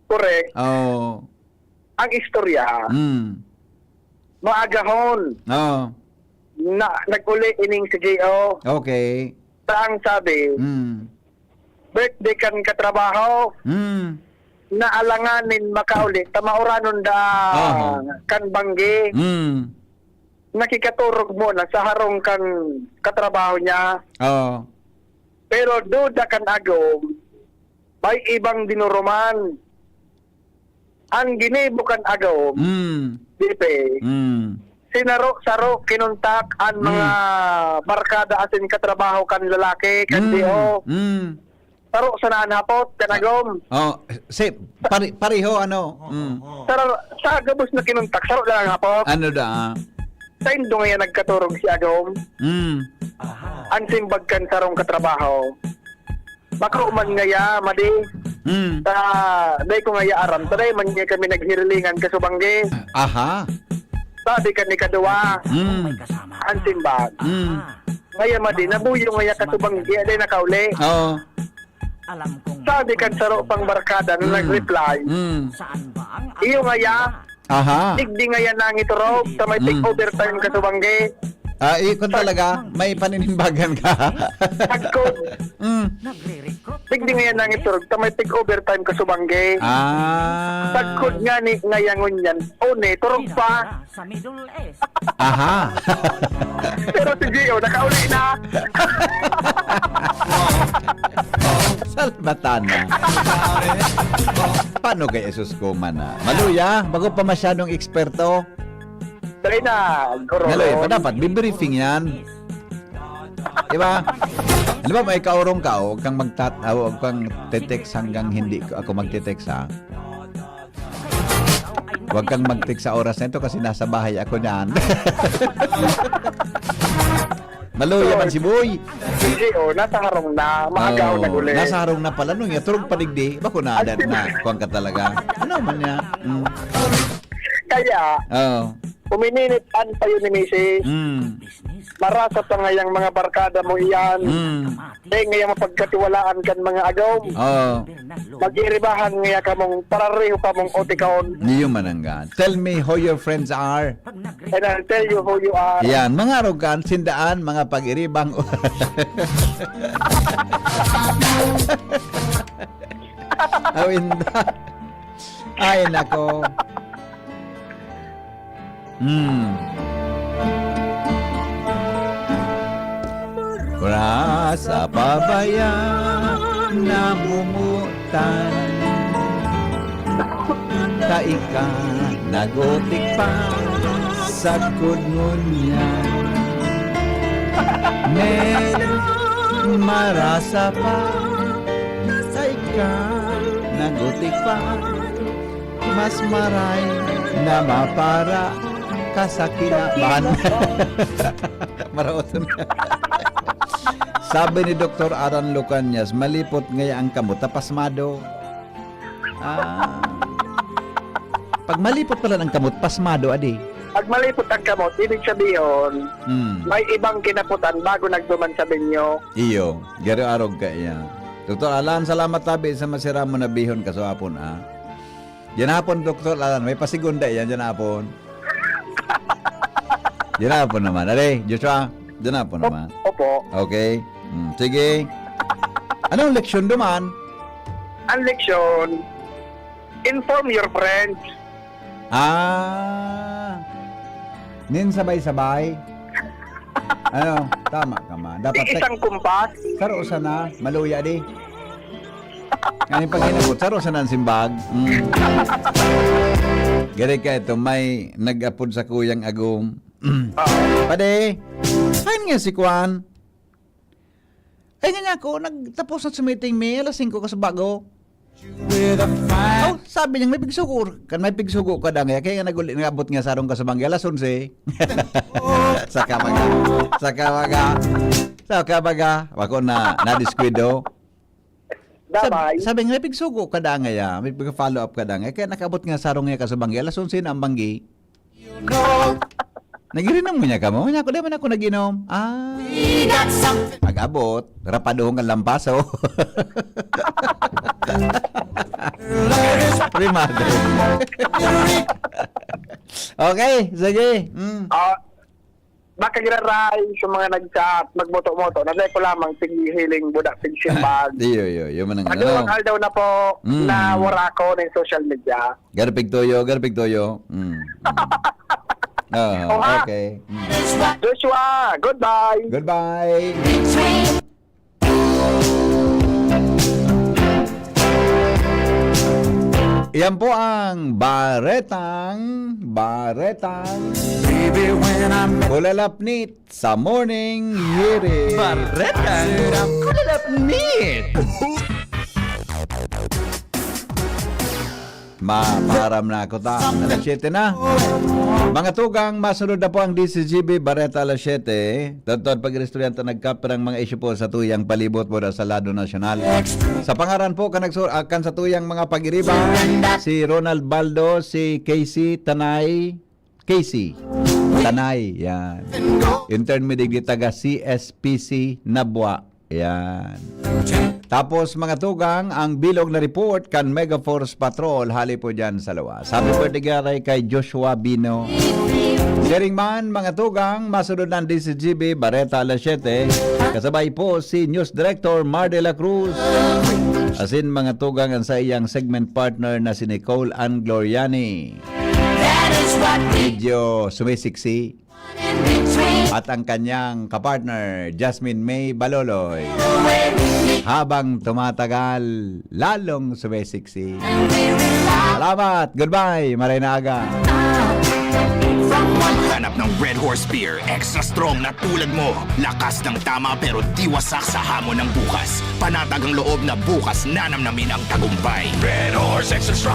Correct. Oo. Ang istorya, maagahon. Oo. Na nag-uli ining si J.O. Okay. Ang sabi, birthday kan katrabaho, na alanganin makauli, tamauranon da kan banggi. Nakikaturog mo na sa harong kan katrabaho niya. Oo. Pero duda kan agom, may ibang dinuruman. Ang ginibo kan agom, dipe, sinaro-saro kinuntak ang mga barkada asin katrabaho kan lalaki, kan Dio. Saro sa nanapot, kanagom. Oh, pareho ano? Sa gabos na kinuntak, saro lang hapot. Ano da? Sa indo ngayon nagkaturog si agom. Ang simbag kan sarong katrabaho. Baka man ngaya, madi. Day ko ngaya aram. Taday man niya kami naghirilingan kasubangge. Aha. Sabi ka ni kadua. Ang simbag. Ngaya madi, nabuyo ngaya kasubangge. Day nakauli. Oo. Sabi kan saro pang barkada na nag-reply. Iyo ngaya. Aha. Digdi ngaya nang iturog. Sa may take overtime kasubangge. Ikon talaga, may paninimbagan ka. Pagkod. Digdi ngayon nang iturog, tamay take overtime ka subangge. Pagkod nga ni ngayangon yan, one, turog pa. Aha. Pero si Gio, nakauli na. Salbatan na. Paano kay Jesus ko man na? Maluya, bago pa masyadong eksperto. Dali na, guro. Maluya pa dapat, bibriefing yan. Diba? Alam ba, may kaurong ka, huwag kang huwag kang tetext hanggang hindi ako magtetext ha. Huwag kang mag-text sa oras na ito kasi nasa bahay ako niyan. Maluya man si Boy. Hindi, nasa harong na. Maaga ako nag-uli. Nasa harong na pala. Nung turog paligdi, bako na adan na. Kuwang ka talaga. Ano man niya? Kaya, uminitan pa yun ni Mrs. Marasa pa ngayang mga barkada mo iyan. Ngayang mapagkatiwalaan kan mga agaw. Mag-iribahan ngaya ka mong parareho pa mong otikaon. Niyo mananggan. Tell me who your friends are. And I'll tell you who you are. Yan, mga arogan, sindaan, mga pag-iribang. Awinda. Ay, nako. Rasa pabayan na mumutan, kaika nagotik pa sa kudngunyan. Men marasa pa sa ika nagotik pa, mas maray na mapara kasakinabahan. Maraoton. Sabi ni Dr. Aran Lucanyas, malipot ngaya ang kamot, pasmado. Pag malipot pala ng kamot, pasmado, adi. Pag malipot ang kamot, ibig sabihin, may ibang kinaputan bago nagduman sa binyo. Iyo, gari arog ka iya. Dr. Alan, salamat tabi sa masira mo na bihon ka sa hapon, Yan hapon, Dr. Alan, may pasigunda yan, yan hapon. Yan hapon naman. Ade, Joshua, yan hapon naman. Opo. Okay. Sige. Anong leksyon duman? Ang leksyon, inform your friends. Nin sabay-sabay. Ano, tama ka ma. Dapat Isang kumpas. Saro sana, maluya di. Ngayon pag hinabot, saro sana ang simbag. Gari ka ito, may nag-apod sa kuyang agum. Pade, kain nga si Kwan. Ay nga ako, nagtapos na sumiting may alas 5 ka sa bago. Sabi niya, may pigsugo. May pigsugo ka dang. Kaya nga nag-abot nga sarong ka sa bangga. Alas 11. Saka baga. Wako na na-disquido. Sabi nga, may pigsugo ka dang. May pig-follow up ka dang. Kaya nakabot nga sarong nga ka sa bangga. Alas 11 na ang banggi. Nagirinom mo niya ka mo? Ako naman ako naginom. Mag-abot. Rapadohong ang lampaso. Primado. Okay, sige. Baka giraray sa mga nag-chat, magmoto-moto. Nanay ko lamang tinghiling budak tingsimbag. Yo man ang Pagdawang daw na po na wara ko ng social media. Garpig toyo. Okay. Joshua, goodbye. Goodbye. Yan po ang baretang kulalapnit sa morning hearing. Baretang kulalapnit. Maparam na ako ta. Alas 7 na. Mga tugang, masunod na po ang DCGB Bareta alas 7. Totoo pag-restoryanta nagkaperang mga isyu po sa tuyang palibot mo sa Lado Nasyonal. Sa pangaran po kan sa tuyang mga pag-iriban, si Ronald Baldo, si Casey Tanay, yan. Intermediate taga CSPC Nabwa, yan. Tapos mga tugang, ang bilog na report kan Mega Force Patrol hali po dyan sa lawas. Happy birthday garay kay Joshua Bino. Sharing man, mga tugang, masunod ng DCGB Bareta alas 7. Kasabay po si News Director Mar de la Cruz. Asin mga tugang ang sa iyang segment partner na si Nicole Ann Gloriani. Medyo sumisiksi. At ang kanyang kapartner, Jasmine May Baloloy. Habang tumatagal, lalong sumisiksi. Salamat! Goodbye! Maray na aga! Hanap ng Red Horse Beer, extra strong na tulad mo. Lakas ng tama pero di wasak sa hamon ng bukas. Panatag ang loob na bukas nanamnamin ang tagumpay. Red Horse Extra Strong.